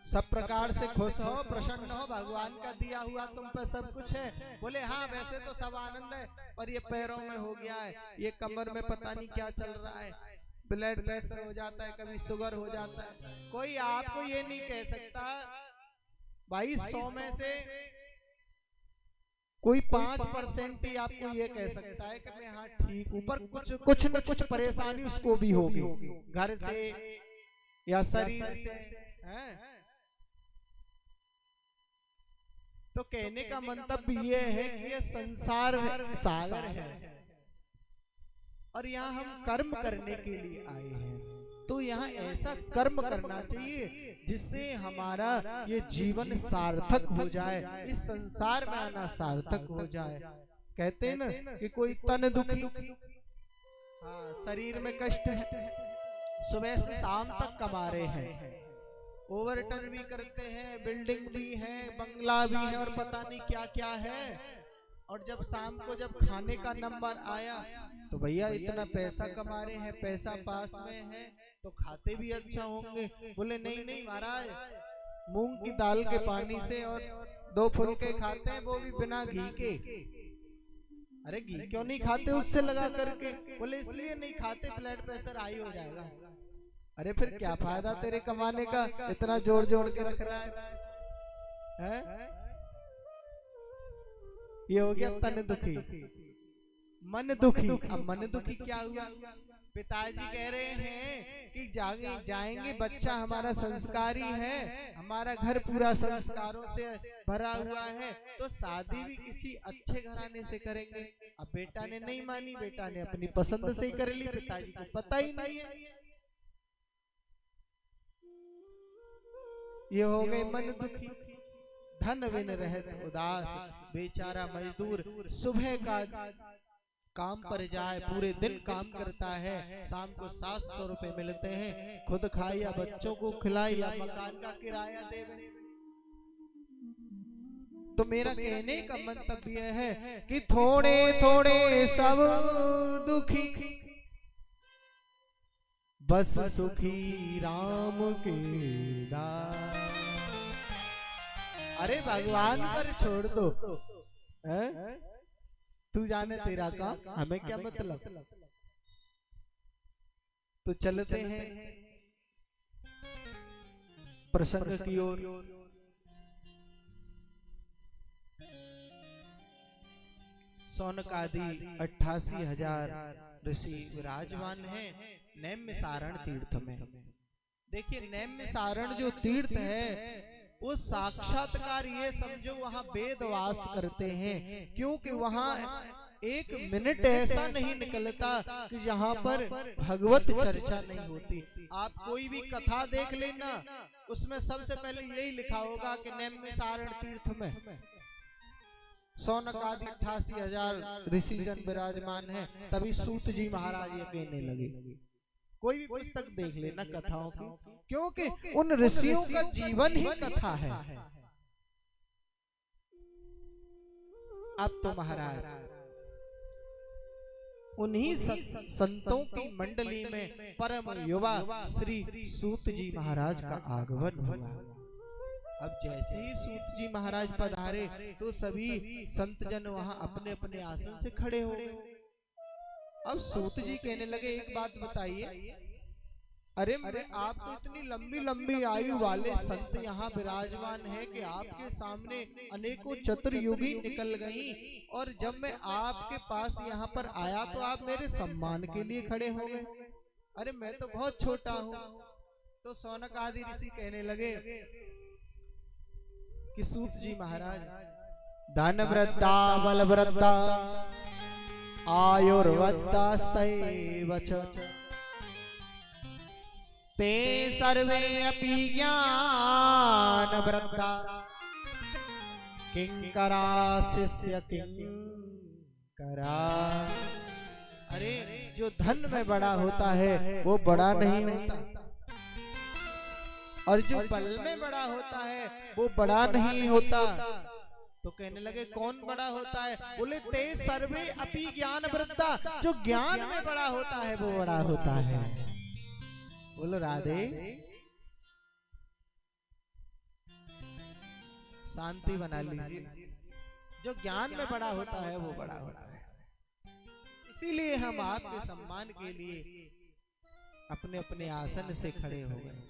सब प्रकार से खुश हो, प्रसन्न हो, भगवान का दिया हुआ तुम पे सब कुछ है? बोले हाँ वैसे तो सब आनंद है, पर ये पैरों में हो गया है, ये कमर में पता नहीं क्या चल रहा है, ब्लड प्रेशर हो जाता है, कभी शुगर हो जाता है। कोई आपको ये नहीं कह सकता भाई 100 में से कोई 5% ही आपको ये कह सकता है कि मैं हाँ ठीक हूँ, पर कुछ न कुछ परेशानी उसको भी होगी, घर से या शरीर से है। तो कहने का मंतव्य ये है कि ये संसार सागर है और यहाँ हम कर्म करने के लिए आए हैं। तो यहाँ ऐसा कर्म करना चाहिए जिससे हमारा ये जीवन सार्थक हो जाए, इस संसार में आना सार्थक हो जाए। कहते हैं ना कि कोई तन दुखी, हाँ, शरीर में कष्ट है, सुबह से शाम तक कमा रहे हैं, ओवरटाइम भी करते हैं, बिल्डिंग भी है, बंगला भी है और पता नहीं क्या क्या है। और जब शाम को जब खाने का नंबर आया तो भैया इतना पैसा कमा रहे हैं, पैसा पास में है तो खाते भी अच्छा होंगे। बोले नहीं नहीं महाराज, मूंग की दाल के पानी से और 2 फुलके खाते हैं, वो भी बिना घी के। अरे घी क्यों नहीं खाते उससे लगा करके? बोले इसलिए नहीं खाते, ब्लड प्रेशर हाई हो जाएगा। अरे फिर क्या फायदा तेरे कमाने का, इतना जोड़ जोड़ के रख रहा है? ये हो गया तन दुखी, मन दुखी। अब मन दुखी क्या हुआ? पिताजी कह रहे हैं कि जाएंगे, बच्चा हमारा संस्कारी है, हमारा घर पूरा संस्कारों से भरा हुआ है, तो शादी भी किसी अच्छे घराने से करेंगे। अब बेटा ने नहीं मानी, बेटा ने अपनी पसंद से ही कर ली, पिताजी को पता ही नहीं है। ये हो गए मन दुखी। धन बिन रहत उदास, बेचारा मजदूर सुबह का काम पर जाए, पूरे दिन काम करता है, शाम को 700 रुपए मिलते हैं, खुद खाए या बच्चों को खिलाए या मकान का किराया दे। तो मेरा कहने का मतलब यह है कि थोड़े थोड़े सब दुखी, बस सुखी राम के दास। अरे भगवान पर छोड़ दो, तू जाने तेरा काम, हमें क्या मतलब। तो चलते हैं प्रसंग की ओर। सौनकादि 88,000 ऋषि विराजमान हैं नैमिषारण्य तीर्थ में। देखिए नैमिषारण्य जो तीर्थ है वो साक्षात्कार, ये समझो वहां वेद वास करते हैं, क्योंकि वहां 1 मिनट ऐसा नहीं निकलता कि जहां पर भगवत चर्चा नहीं होती। आप कोई भी कथा देख लेना, उसमें सबसे पहले यही लिखा होगा कि नैमिषारण्य तीर्थ में सौनकादि 88,000 ऋषि जन विराजमान है। तभी सूत जी महाराज ये कहने लगे, कोई भी पुस्तक देख लेना कथाओं की, क्योंकि उन ऋषियों का जीवन ही कथा है। अब तो महाराज उन्हीं संतों की मंडली में परम युवा श्री सूत जी महाराज का आगमन हुआ। अब जैसे ही सूत जी महाराज पधारे तो सभी संत जन वहां अपने अपने आसन से खड़े हो गए। अब सूत जी कहने लगे, एक बात बताइए, अरे आप तो इतनी लंबी लंबी आयु वाले संत यहाँ विराजमान हैं कि आपके सामने अनेकों चतुर्युगी निकल गई, और जब मैं आपके पास यहाँ पर आया तो आप मेरे सम्मान के लिए खड़े हो गए। अरे मैं तो बहुत छोटा हूँ। तो सौनक आदि ऋषि कहने लगे कि सूत जी महाराज, धन वृद्धा बल वृद्धा आयुर्वृद्धास्तैव च ते सर्वे अपि ज्ञान वृद्धा किंकरा शिष्य किंकरा। अरे जो धन में बड़ा होता है वो बड़ा नहीं होता, और जो बल में बड़ा होता है वो बड़ा नहीं होता। तो कहने लगे कौन बड़ा होता है? बोले ते सर्वे अपि ज्ञान वृद्धा, जो ज्ञान में बड़ा होता है वो बड़ा होता है। बोलो राधे, शांति बना लीजिए। जो ज्ञान में बड़ा होता है वो बड़ा होता है। इसीलिए हम आपके सम्मान के लिए अपने अपने आसन से खड़े हो गए।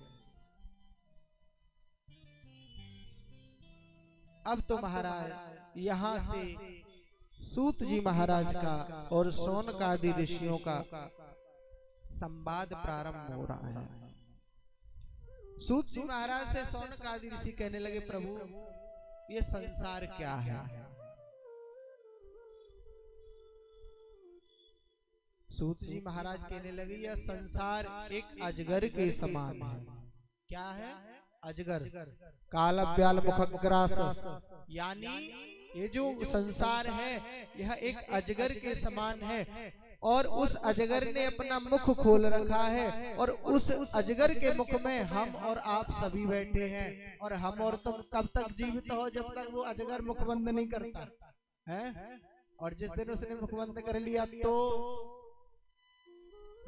अब तो महाराज यहाँ से सूत जी महाराज का और सौनक आदि ऋषियों का संवाद प्रारंभ हो रहा है। सूत जी महाराज से सौनक आदि ऋषि कहने लगे, प्रभु ये संसार क्या है? सूत जी महाराज कहने लगे, यह संसार एक अजगर के समान है। क्या है? अजगर, काल व्याल मुखग्रास, यानी ये जो संसार है यह एक अजगर के समान है। और उस अजगर ने अपना मुख खोल रखा है और उस अजगर के मुख में हम और आप सभी बैठे हैं। और हम और तुम कब तक जीवित हो? जब तक वो अजगर मुख बंद नहीं करता है। और जिस दिन उसने मुख बंद कर लिया तो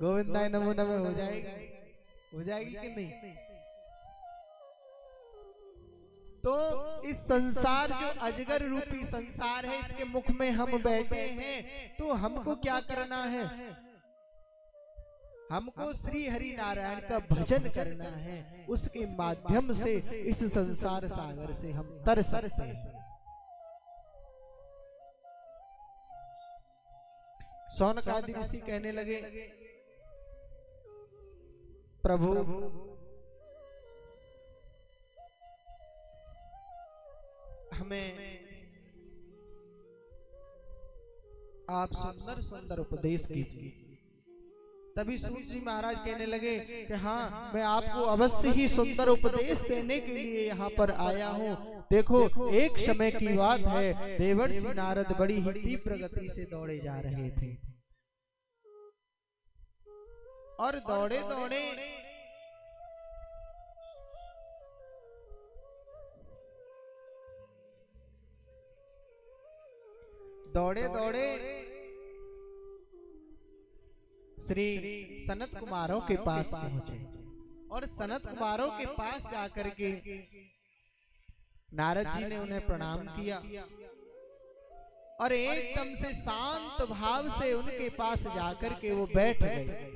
गोविंदाय नमो नमः हो जाएगी कि नहीं? तो इस संसार जो अजगर रूपी संसार है, इसके मुख में हम बैठे हैं। तो हमको क्या करना है? हमको श्री हरि नारायण का भजन करना है। उसके माध्यम से इस संसार सागर से हम तर सकते हैं। शौनकादि ऋषि कहने लगे, प्रभु हमें आप सुंदर सुंदर उपदेश कीजिए। तभी सूत जी महाराज कहने लगे कि हाँ, मैं आपको अवश्य ही सुंदर उपदेश देने के लिए यहाँ पर आया हूँ। देखो, एक समय की बात है, देवर्षि नारद बड़ी ही तीव्र गति से दौड़े जा रहे थे और दौड़े दौड़े श्री सनत कुमारों के पास पहुंचे। और सनत कुमारों के पास जाकर के नारद जी ने उन्हें प्रणाम किया और एकदम से शांत भाव से उनके पास जाकर के वो बैठ गए।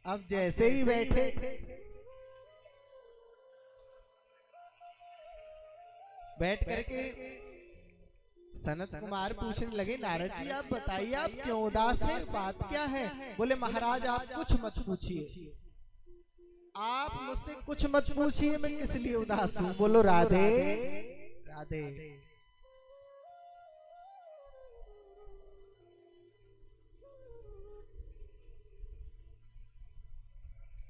अब जैसे ही बैठे, बैठ करके सनत कुमार पूछने लगे, नारद जी आप बताइए, आप क्यों उदास हैं? बात क्या है? बोले महाराज आप कुछ मत पूछिए, आप मुझसे कुछ मत पूछिए, मैं किस लिए उदास हूं। बोलो राधे राधे।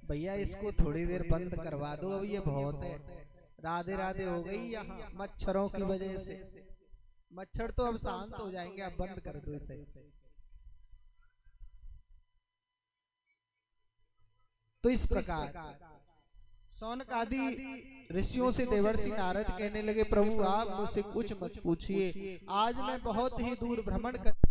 भैया इसको थोड़ी देर बंद करवा दो, अब ये बहुत है। राधे राधे हो गई यहाँ मच्छरों की वजह से। मच्छर तो अब शांत हो जाएंगे, अब बंद कर दो इसे। तो इस प्रकार शौनकादि ऋषियों से देवर्षि नारद कहने लगे, प्रभु आप मुझसे कुछ मत पूछिए, आज मैं बहुत ही दूर भ्रमण कर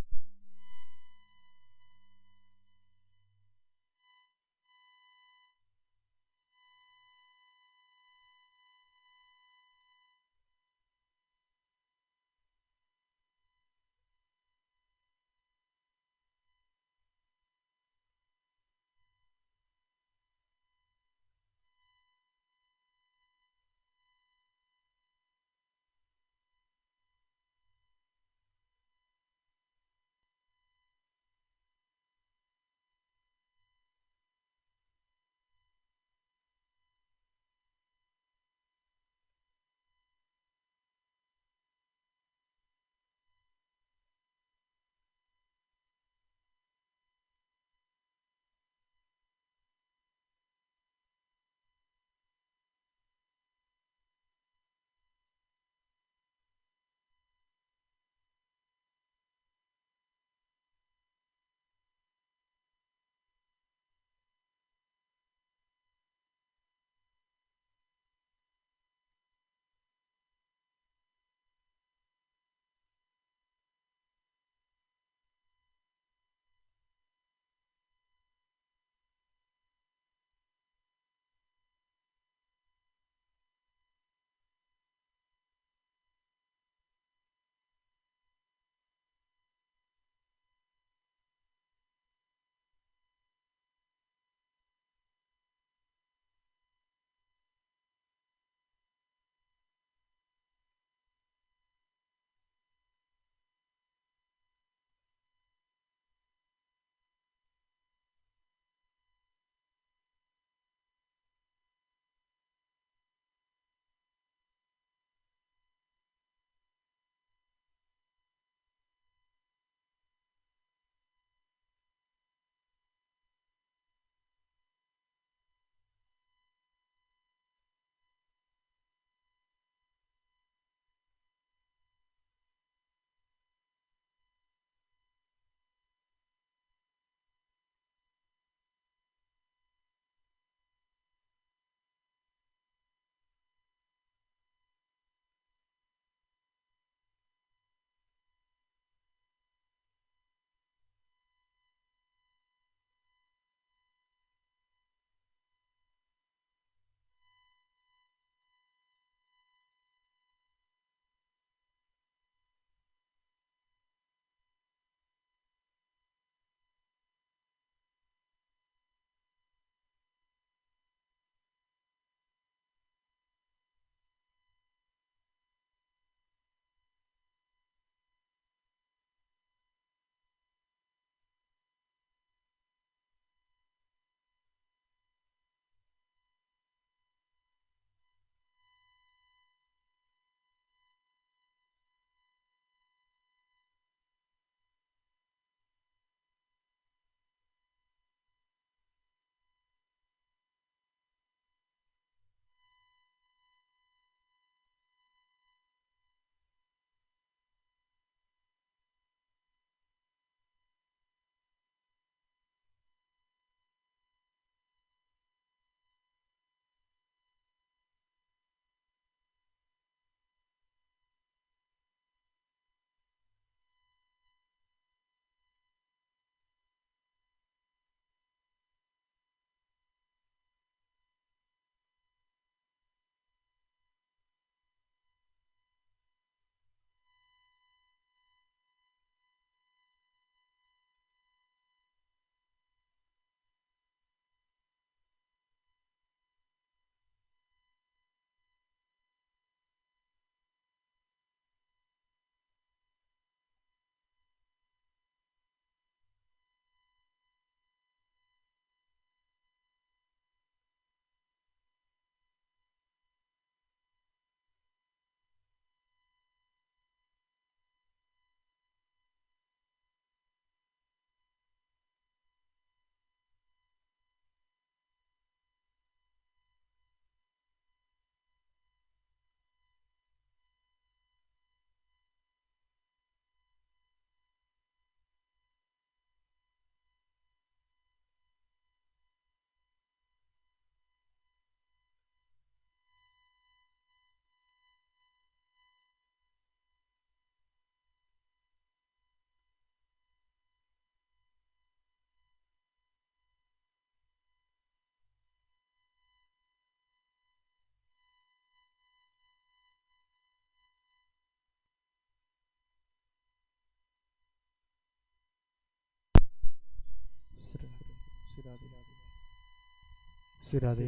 श्री राधे।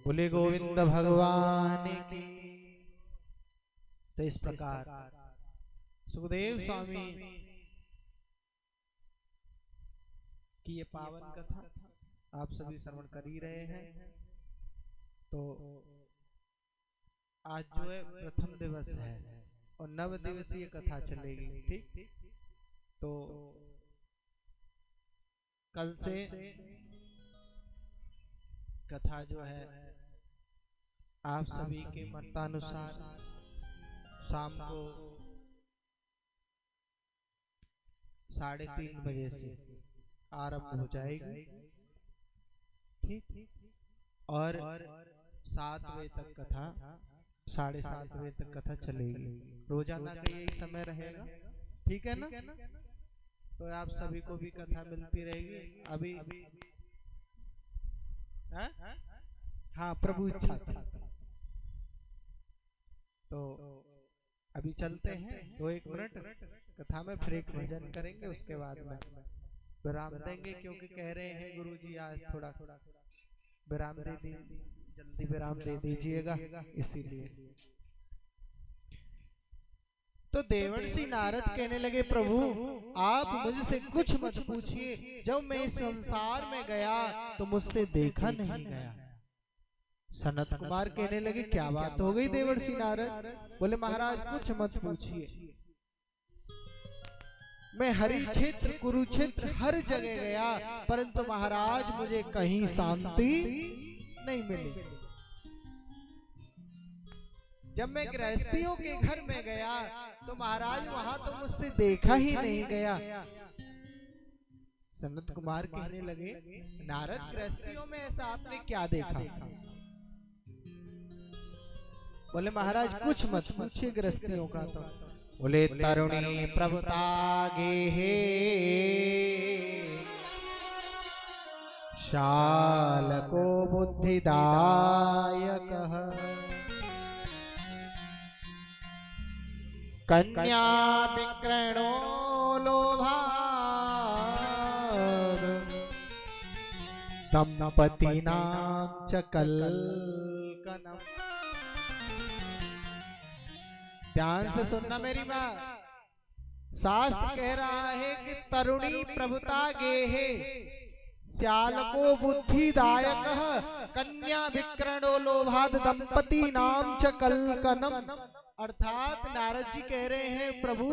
बोले गोविंद भगवान की। तो इस प्रकार सुखदेव स्वामी की ये पावन कथा आप सभी श्रवण कर ही रहे हैं। तो आज जो है प्रथम दिवस है और 9 दिवसीय कथा चलेगी। ठीक, तो कल से कथा जो है आप सभी के मतानुसार शाम को 3:30 बजे से आरंभ हो जाएगी। ठीक, और 7 बजे तक कथा, 7:30 बजे तक कथा चलेगी। रोजाना का यही समय रहेगा। ठीक है ना? तो आप सभी को भी कथा मिलती रहेगी। अभी हाँ, प्रभु इच्छा था। तो अभी चलते हैं 2-1 मिनट कथा में, फिर एक भजन करेंगे, उसके बाद में विराम देंगे, क्योंकि कह रहे हैं गुरुजी आज थोड़ा विराम दे दीजिए, जल्दी विराम दे दीजिएगा, इसीलिए। तो देवर्षि नारद कहने लगे, प्रभु आप मुझसे कुछ मत पूछिए। जब मैं इस संसार में गया तो मुझसे देखा नहीं गया। सनत कुमार कहने लगे, क्या बात हो गई देवर्षि नारद? बोले महाराज कुछ मत पूछिए। मैं हरि क्षेत्र, कुरुक्षेत्र हर जगह गया, परंतु महाराज मुझे कहीं शांति नहीं मिली। जब मैं गृहस्थियों के घर में गया तो महाराज वहां तो मुझसे देखा ही नहीं गया। सनत कुमार कहने लगे, नारद गृहस्थियों में ऐसा आपने क्या देखा? बोले महाराज कुछ मत पूछिए गृहस्थियों का। तो बोले तरुणी प्रभुता गेहे शालको बुद्धिदायकः कन्या विक्रयणो लोभात् दंपतीनां च कल्कनम्। ध्यान से सुनना मेरी बात। शास्त्र कह रहा है कि तरुणी प्रभुता गेहे श्यालको बुद्धिदायकः कन्या विक्रयणो लोभात् दंपतीनां च कल्कनम्। अर्थात नारद जी कह रहे हैं, प्रभु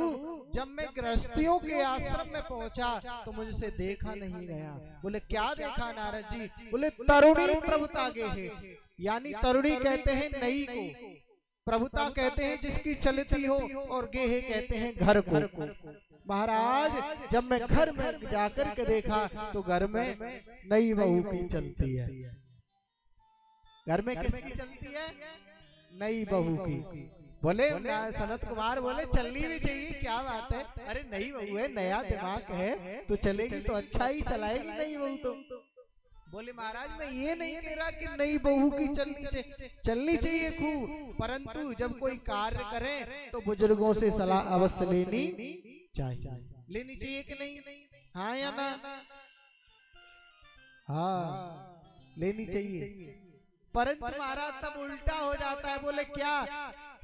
जब मैं गृहस्थियों के आश्रम में पहुंचा तो मुझसे देखा नहीं गया। बोले क्या देखा नारद जी? बोले तरुणी प्रभुता गेहे, यानी तरुणी कहते हैं नई को, प्रभुता कहते हैं जिसकी चलती हो, और गेहे कहते हैं घर को। महाराज जब मैं घर में जाकर के देखा तो घर में नई बहू की चलती है। घर में किसकी चलती है? नई बहू की। बोले सनत कुमार बोले चलनी भी चाहिए, क्या बात है? अरे नई बहू है, नया दिमाग है तो चलेगी, तो अच्छा ही चलाएगी नई बहू तो। बोले महाराज मैं ये नहीं कह रहा कि नई बहू की चलनी चाहिए खूब, परंतु जब कोई कार्य करे तो बुजुर्गों से सलाह अवश्य लेनी चाहिए। लेनी चाहिए कि नहीं? हाँ या ना? हाँ लेनी चाहिए। परंतु महाराज तब उल्टा हो जाता है। बोले क्या?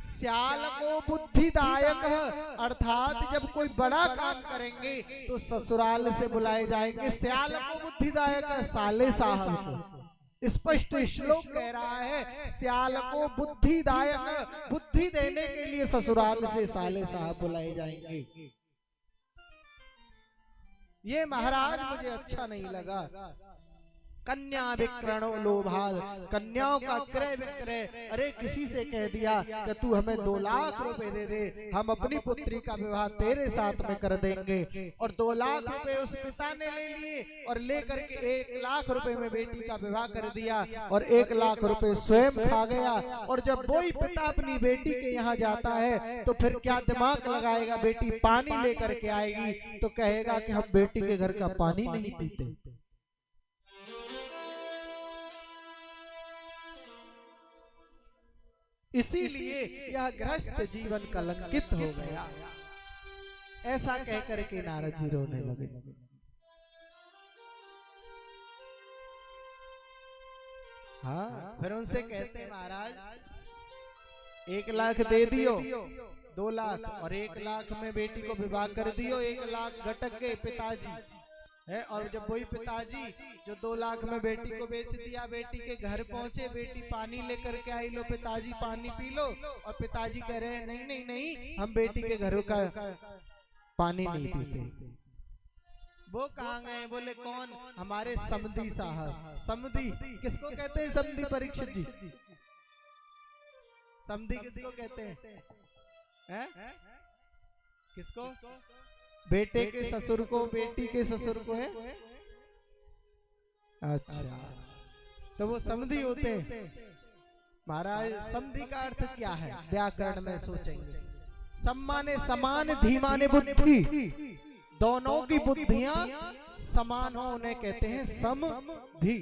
श्याल को बुद्धिदायक है, अर्थात जब कोई बड़ा काम करेंगे तो ससुराल से बुलाए जाएंगे। श्याल को बुद्धिदायक है, साले साहब को। स्पष्ट श्लोक कह रहा है श्याल को बुद्धिदायक, बुद्धि देने के लिए ससुराल से साले साहब बुलाए जाएंगे। ये महाराज मुझे अच्छा नहीं लगा। कन्या विक्रयणो लोभात्, कन्याओं का क्रय विक्रय। अरे किसी से कह दिया कि तू हमें 2 लाख रुपए दे दे, हम अपनी पुत्री का विवाह तेरे साथ में कर देंगे। और 2 लाख रुपए उस पिता ने ले लिए और लेकर के 1 लाख रुपए में बेटी का विवाह कर दिया और 1 लाख रुपए स्वयं खा गया। और जब वही पिता अपनी बेटी के यहाँ जाता है तो फिर क्या दिमाग लगाएगा? बेटी पानी लेकर के आएगी तो कहेगा कि हम बेटी के घर का पानी नहीं पीते। इसीलिए यह गृहस्थ जीवन कलंकित हो गया। ऐसा कहकर के नारद जी रोने लगे। हाँ, फिर उनसे कहते हैं महाराज 1 लाख दे दियो, 2 लाख, और 1 लाख में बेटी को विवाह कर दियो, 1 लाख घटक गए पिताजी है। और जब वही पिताजी जो 2 लाख में बेटी को बेच दिया, बेटी के घर पहुंचे, बेटी पानी लेकर के आई, लो पिताजी पानी पी लो, और पिताजी कह रहे हैं नहीं नहीं नहीं, हम बेटी के घर का पानी नहीं पीते। वो कहाँ गए? बोले कौन? हमारे समधी साहब। समधी किसको कहते हैं? समधी परीक्षित जी। समधी किसको कहते हैं? किसको? बेटे के ससुर को, बेटी के ससुर को है। अच्छा, तो वो समधी होते हैं। महाराज समधी का अर्थ क्या है? व्याकरण में सोचेंगे। सम्माने समान, धीमाने बुद्धि, दोनों की बुद्धियां समान हो उन्हें कहते हैं समधी।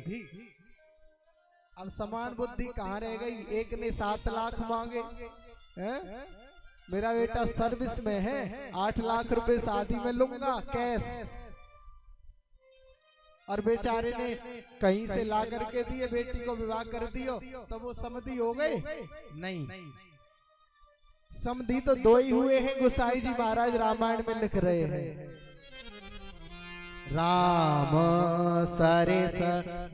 अब समान बुद्धि कहाँ रह गई? एक ने 7 लाख मांगे, मेरा बेटा सर्विस में है, 8 लाख रुपए शादी में लूंगा कैश, और बेचारे ने कहीं से ला करके दिए, बेटी को विवाह कर दियो, तो वो समधी हो गए? नहीं, समधी तो 2 ही हुए हैं। गोसाई जी महाराज रामायण में लिख रहे हैं, राम सरिस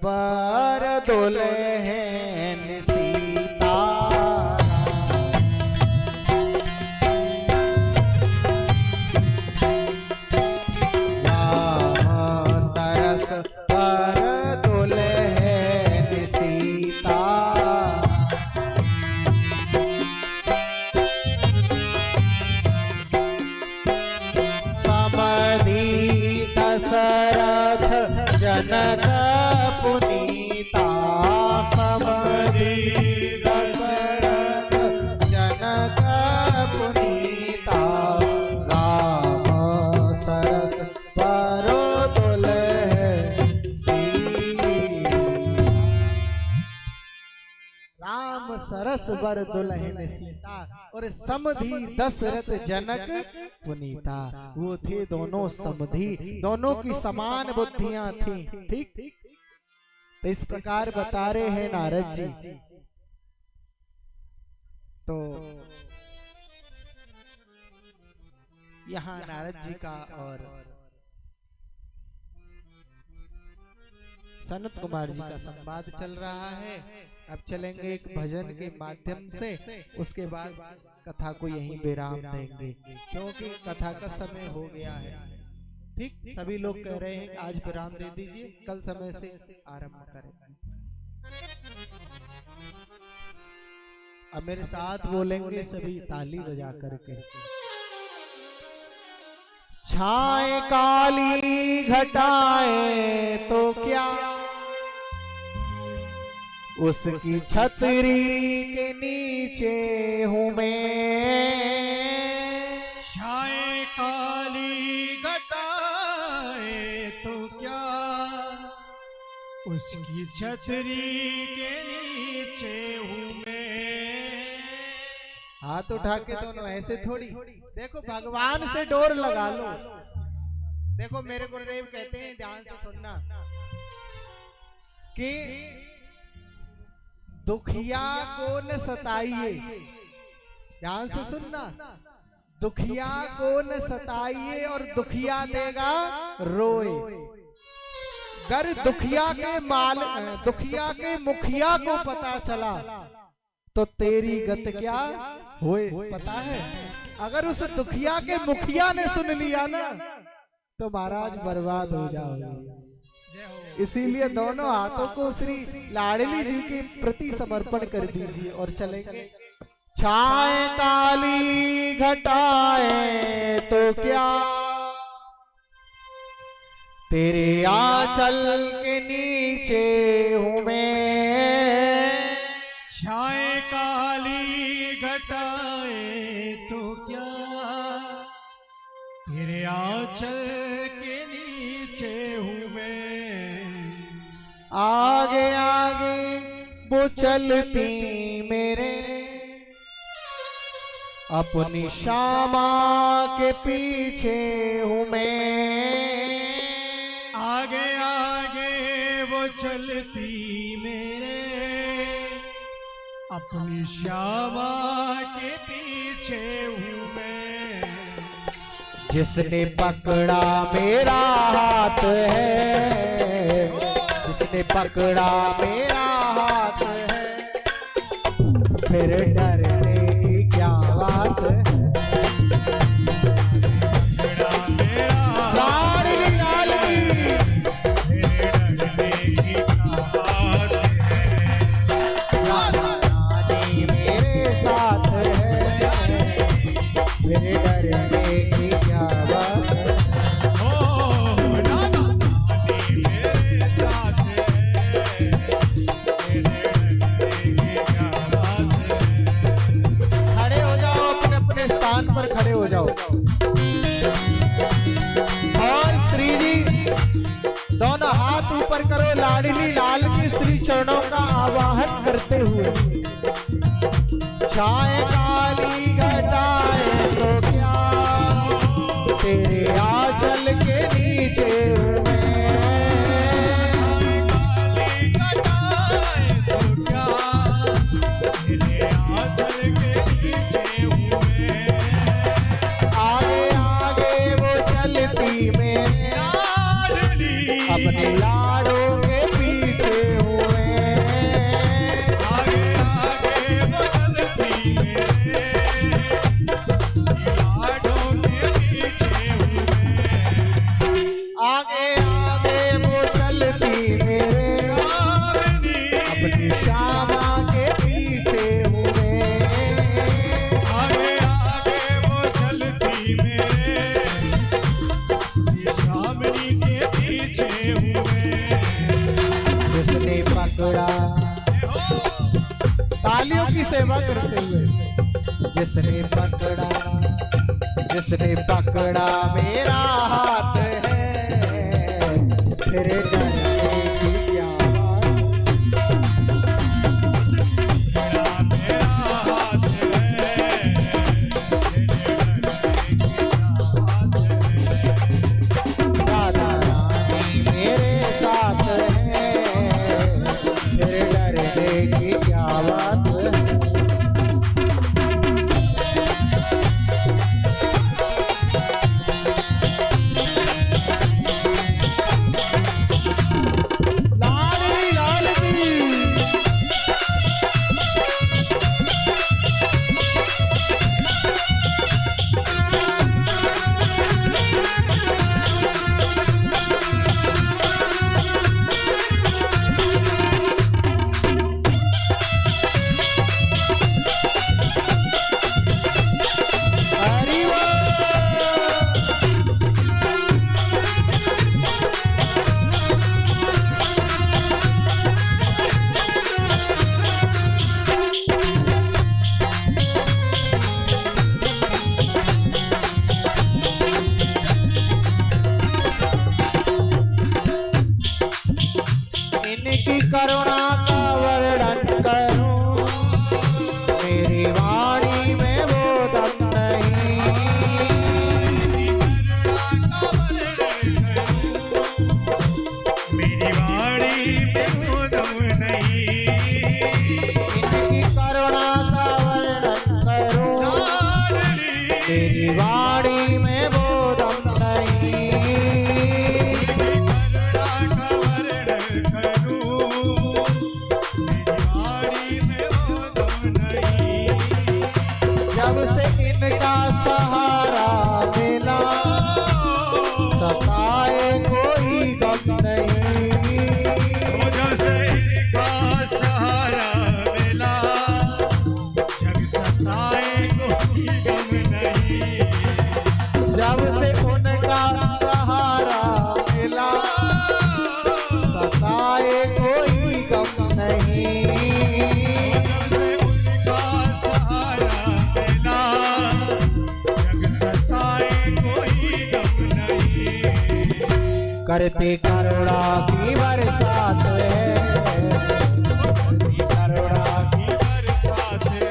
बर दुल्हन सीता, राम सरस बर दुल्हन सीता, दशरथ जनक पुनीता, समधी दशरथ जनक पुनीता, राम सरस बर दुल्हन सीता, राम सरस बर दुल्हन सीता, और समधी दशरथ जनक पुनीता। वो थे दोनों समधी, दोनों की समान बुद्धियां थी। ठीक, तो इस प्रकार बता रहे हैं नारद जी। तो यहाँ नारद जी का और सनत कुमार जी का संवाद चल रहा है। अब चलेंगे एक भजन के माध्यम से, उसके बाद कथा को यहीं विराम देंगे, क्योंकि कथा का समय हो गया है। ठीक, सभी लोग कह रहे हैं आज विराम दे दीजिए, कल समय से आरंभ करेंगे। अब मेरे साथ बोलेंगे सभी ताली बजा करके। छाए काली घटाए तो क्या, उसकी छतरी के नीचे हूँ मैं, छाए काली घटाए तो क्या, उसकी छतरी के नीचे हूँ मैं। हाथ उठा के दोनों ऐसे थोड़ी, देखो भगवान से डोर लगा लो। देखो मेरे गुरुदेव कहते हैं, ध्यान से सुनना, कि दुखिया को न सताइए। ध्यान से सुनना, दुखिया को न सताइए और दुखिया देगा रोए। अगर दुखिया के मुखिया को पता चला तो तेरी गत क्या होए पता है। अगर उस दुखिया के मुखिया ने सुन लिया ना तो महाराज बर्बाद हो जाओगे। इसीलिए दोनों हाथों को श्री लाडली जी के प्रति समर्पण कर दीजिए और चलेंगे। छाए काली घटाए तो क्या, तेरे आंचल के नीचे हूँ मैं। छाए काली घटाए तो क्या, तेरे आंचल के नीचे हूँ मैं। आगे आगे वो चलती मेरे, अपनी श्यामा के पीछे हूँ मैं। आगे आगे वो चलती मेरे, अपनी श्यामा के पीछे हूँ मैं। जिसने पकड़ा मेरा हाथ है, जिसने पकड़ा मेरा हाथ है, फिर डरने की क्या बात है। खड़े हो जाओ और श्री जी दोनों हाथ ऊपर करो, लाडली लाल के श्री चरणों का आवाहन करते हुए। छाए काली घटाए तो क्या, तेरे आंचल के नीचे हूँ अपने लाड़ों के पीछे हुए। आगे आगे बदलती मेरे लाड़ों के पीछे हुए। आगे आगे वो चलती मेरे अपनी श्यामा के पीछे हुए। आगे आगे वो चलती मेरे श्यामनी के पीछे हुए। जिसने पकड़ा, तालियों की सेवा करते हुए, जिसने पकड़ा, जिसने पकड़ा मेरा हाथ है, फिर डरने की क्या बात। मेरा हाथ है, दादा रानी मेरे साथ है, फिर डरने की क्या बात है। लाडली लाडली हरि इनकी करुणा का वर्णन करूं, मेरी वाणी में वो दम नहीं। मेरी वाणी में वो दम नहीं। इनकी करुणा का वर्णन करूं, मेरी वाणी में वो दम नहीं। जब से इनका सहारा मिला, सताए कोई गम नहीं। जब से इनका सहारा मिला, जग सताए कोई गम नहीं। जब से उनका सहारा मिला, सताए कोई गम नहीं। जब से उनका सहारा मिला, जग सताए कोई गम नहीं। करते करुणा की बरसात है, करुणा की बरसात है,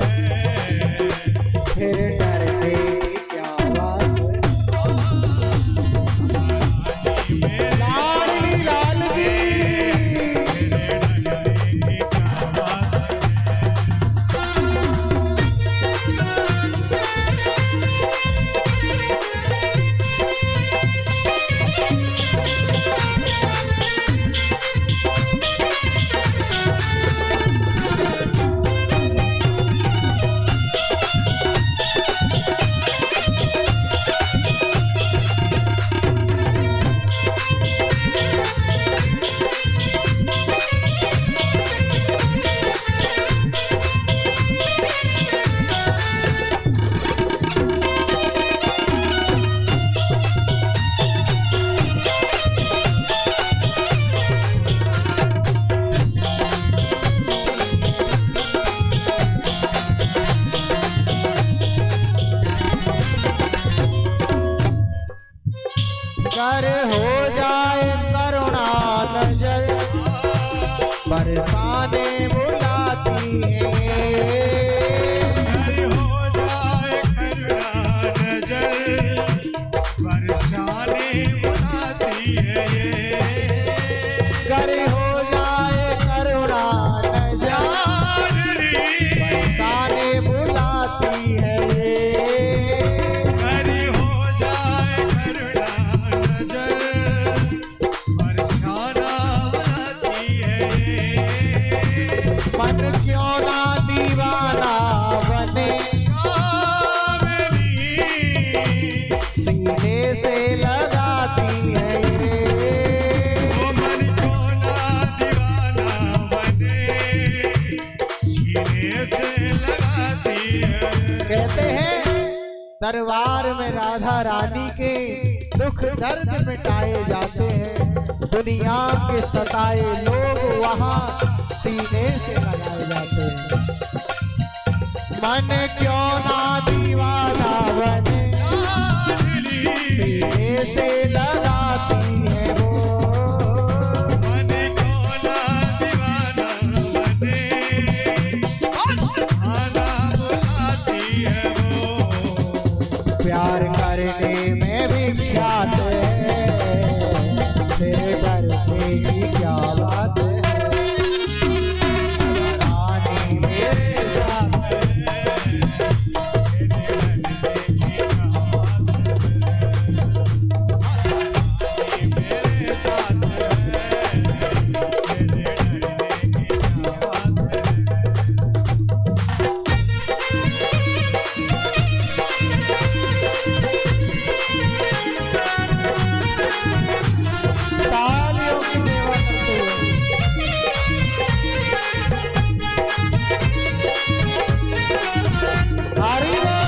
फिर डरने की क्या बात है। लाडली लाल की कर हो जाए करुणा नजर, बरसाने बुलाती है। कर हो जाए करुणा नजर, बरसाने बुलाती है। कर हो जाए करुणा नजर, बरसाने बुलाती है। कर हो जाए करुणा नजर, बरसाना बुलाती है। मन क्यों ना दीवाना बने, सीने से लगाती है। ओ मन को ना दीवाना बने, सीने से लगाती है। कहते हैं दरबार में राधा रानी के दुख दर्द मिटाए जाते हैं, दुनिया के सताए लोग वहाँ सीने से लगाए जाते हैं। मन क्यों ना दीवाना बने, सीने से लगाती है वो। मन को ना दीवाना बने, आना बुलाती है वो। प्यार करने में भी ख्यात है, तेरे डरने की क्या बात है। रानी मेरे साथ है, मेरे साथ है, तेरे डरने की क्या बात है। तालियों की सेवा करते हुए हरि बोल।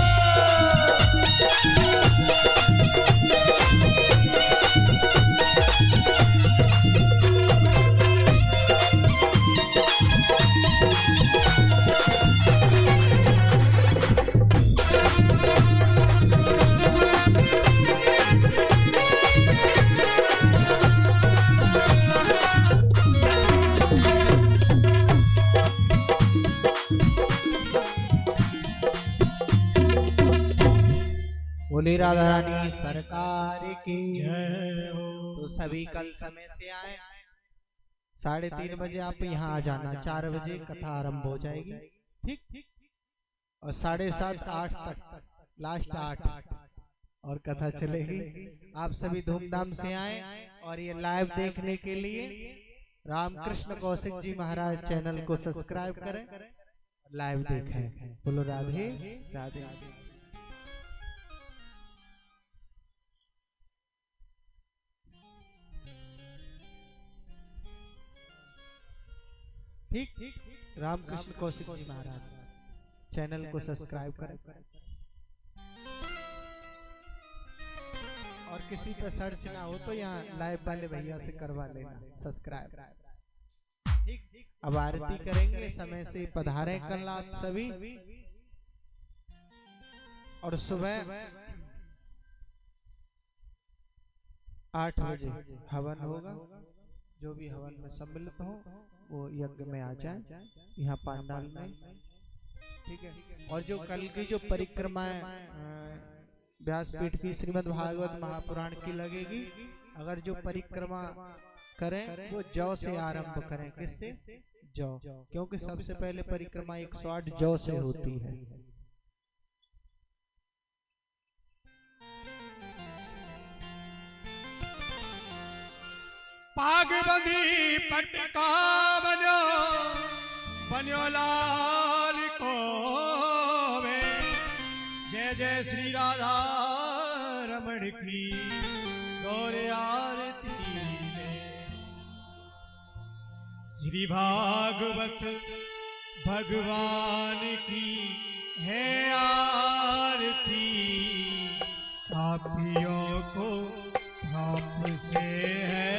बोली राधा रानी सरकार की जय हो। तो सभी कल समय से आए, 3:30 बजे आप यहाँ आ जाना, 4 बजे कथा आरंभ हो जाएगी, ठीक। और 7:30 8 तक, लास्ट 8 और कथा चलेगी। आप सभी धूमधाम से आए और ये लाइव देखने के लिए रामकृष्ण कौशिक जी महाराज चैनल को सब्सक्राइब करें, लाइव देखें। बोलो राधे राधे। ठीक, रामकृष्ण कौशिक जी महाराज चैनल को सब्सक्राइब करें। और किसी पे सर्च ना हो तो यहाँ लाइव वाले भैया से करवा लेना सब्सक्राइब। ठीक, अब आरती करेंगे, समय से पधारें कल आप सभी। और सुबह 8 बजे हवन होगा, जो भी हवन में सम्मिलित हो वो यज्ञ में आ जाए यहाँ पंडाल में, ठीक है। और जो कल की जो परिक्रमा व्यासपीठ की श्रीमद् भागवत महापुराण की लगेगी, अगर जो परिक्रमा करें वो जौ से आरंभ करें। किससे? जौ, क्योंकि सबसे पहले परिक्रमा 108 जौ से होती है। पाग बंधी पटका बन्यो, बन्यो लाल को वे। जय जय श्री राधा रमण की गौर आरती ले। श्री भागवत भगवान की है आरती, पापियों को पाप से है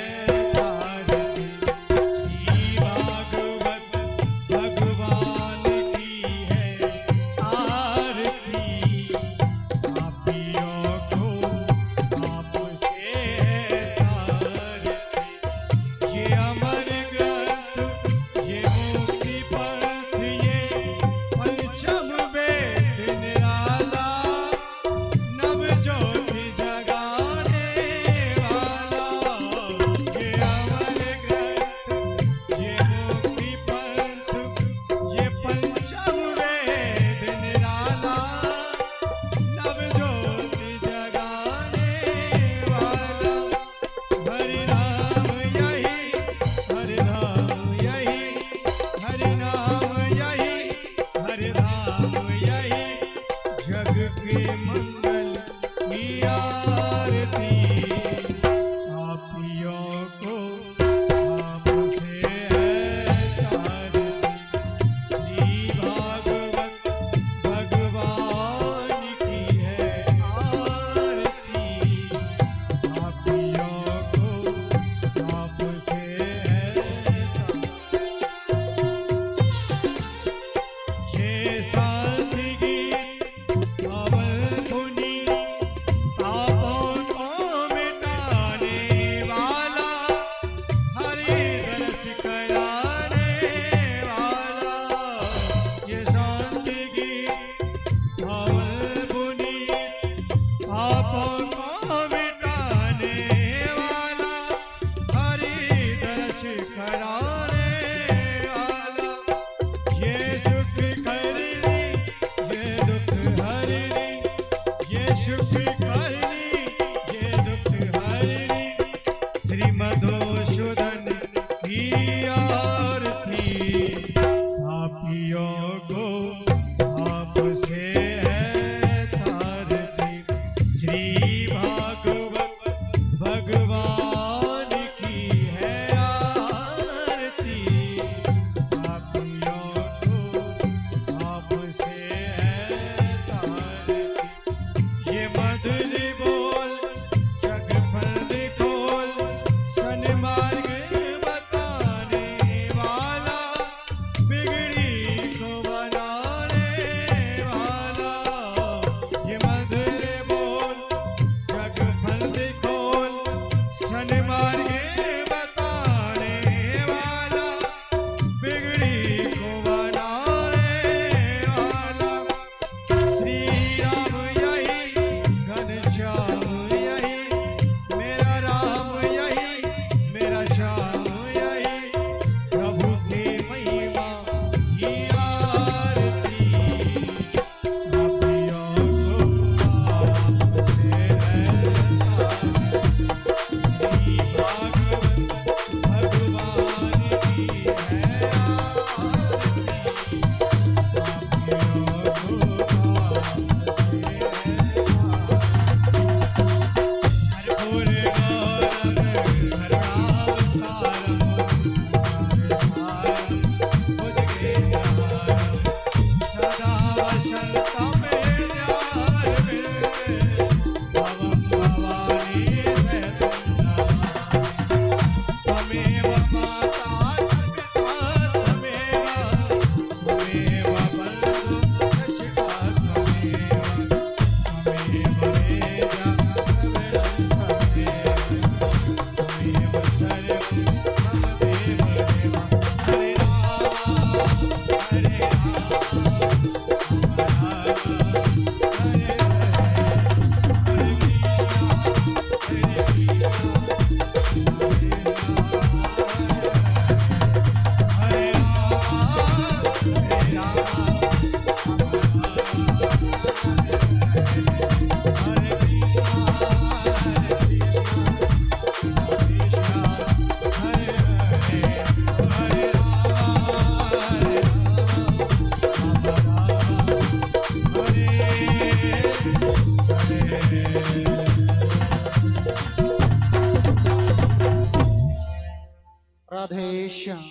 राधेश्याम।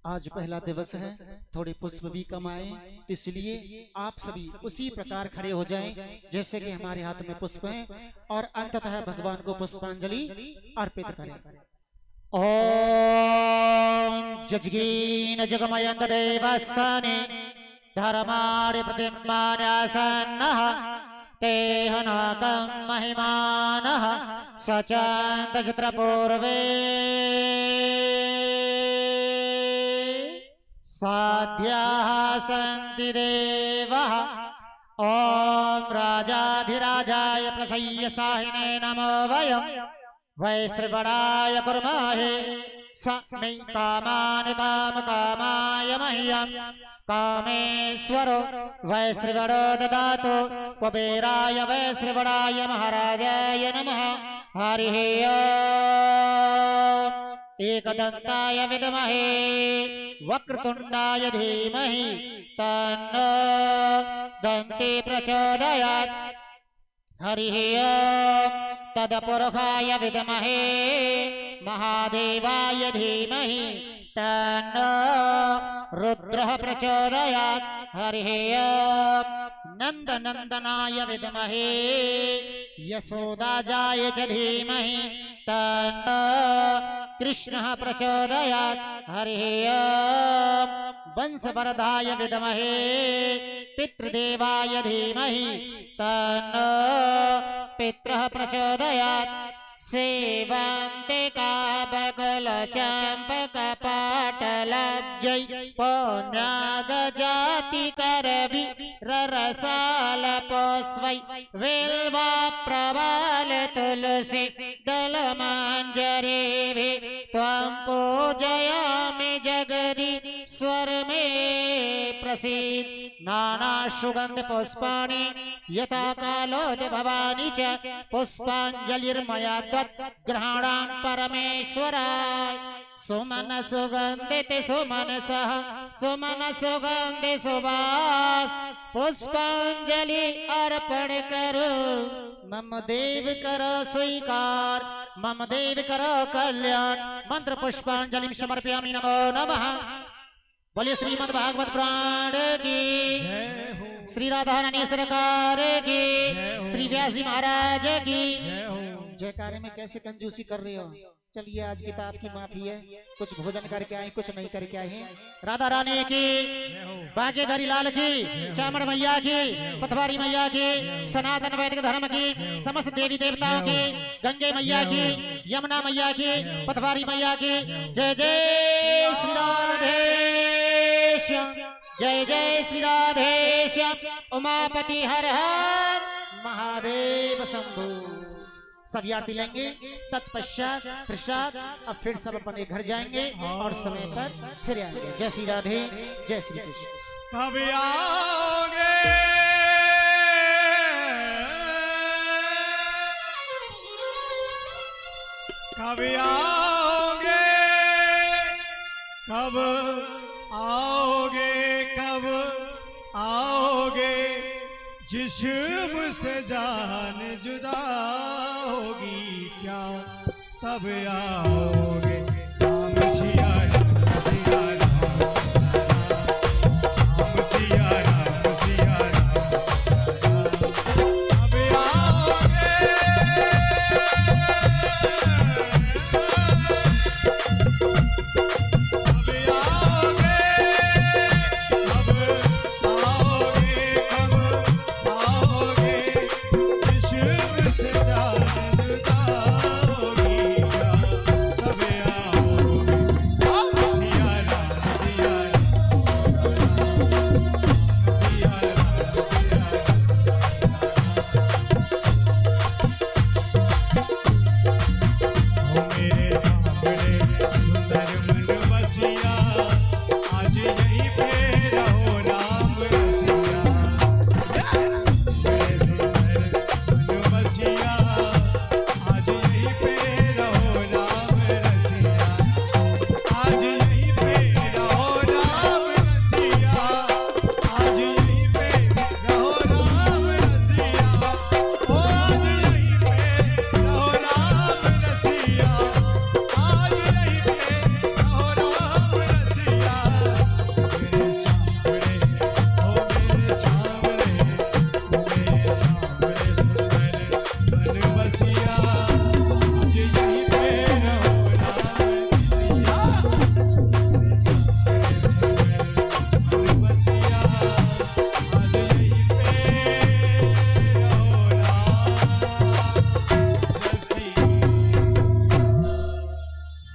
आज पहला दिवस है, थोड़े पुष्प भी कम आए, इसलिए आप सभी उसी प्रकार खड़े हो जाएं जैसे कि हमारे हाथ में पुष्प हैं और अंततः भगवान को पुष्पांजलि अर्पित करें। ओम जजगीन जगमयंत देवस्थाने धर्माणि प्रतिम्बान्यासन्नः तेहनाकं महिमानः सचन्त चित्रपूर्वे साध्याः सन्ति देवः। ॐ राजाधिराजाय प्रसय्यसाहिने नमो वयं वैश्रवणाय कुर्महे स मे कामानि कामकामाय मह्यं कामेश्वरो वैश्रवणो ददातु कुबेराय वैश्रवणाय महाराजाय नमः। हरिः ओम्। एकदन्ताय विद्महे वक्रतुण्डाय धीमहि तन्नो दन्ती प्रचोदयात्। हरिः ओम तदपुरुषाय विद्महे महादेवाय धीमहि तन्नो रुद्रः प्रचोदयात्। हरिः ओम नंदनंदनाय विद्महे यशोदाजाय च धीमहि तन्नो कृष्णः प्रचोदयात्। हरिः ओम वंशवर्धाय विद्महे पितृदेवाय धीमहि तन्नो पितरः प्रचोदयात्। सेवन्ते काबकल चंपक पाटलब्जै पौन्याद जाति करवि ररसाल पोस्वै वेल्वा प्रवाल तुलसी दल मांजरे वे त्वं पूजयामि जगदि स्वर में प्रसीद। नाना सुगंध पुष्पाणि यथा कालोद भवानी च पुष्पांजलिर्मया ग्रहणां परमेश्वराय। सुमन सुगंधित सुमनसः सुमन सुगंधि सुवास पुष्पांजलि अर्पण करो। मम देव करो स्वीकार मम देव करो कल्याण। मंत्र पुष्पांजलि समर्पयामि। नमो नमः। बोलिए श्रीमद् भागवत पुराण की, श्री राधा रानी सरकार की, श्री व्यास जी महाराज की जयकारे में कैसे कंजूसी कर रहे हो। चलिए आज किताब की माफी है, कुछ भोजन करके आए कुछ नहीं करके आए हैं। राधा रानी की, बांके लाल की, चामड़ मैया की, पथवारी मैया की, सनातन वैदिक धर्म की, समस्त देवी देवताओं की, गंगे मैया की, यमुना मैया की, पथवारी मैया की। जय जय श्री राधेश्याम जय जय श्री राधेश्याम। उमापति हर हर महादेव शंभु। सब आरती लेंगे तत्पश्चात प्रसाद। अब फिर सब अपने घर जाएंगे और समय पर फिर आएंगे। जय श्री राधे जय श्री कृष्ण। कब आओगे कब आओगे कब आओगे कब आओगे जिस्म से जान जुदा होगी क्या तब आओगे। राम सिया राम सिया राम सिया राम सिया राम तब आओगे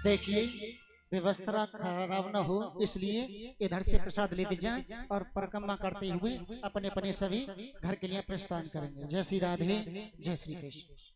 देखिए व्यवस्था खराब न हो इसलिए इधर से प्रसाद लेते जाएं और परिक्रमा करते हुए अपने अपने सभी घर के लिए प्रस्थान करेंगे। जय श्री राधे जय श्री कृष्ण।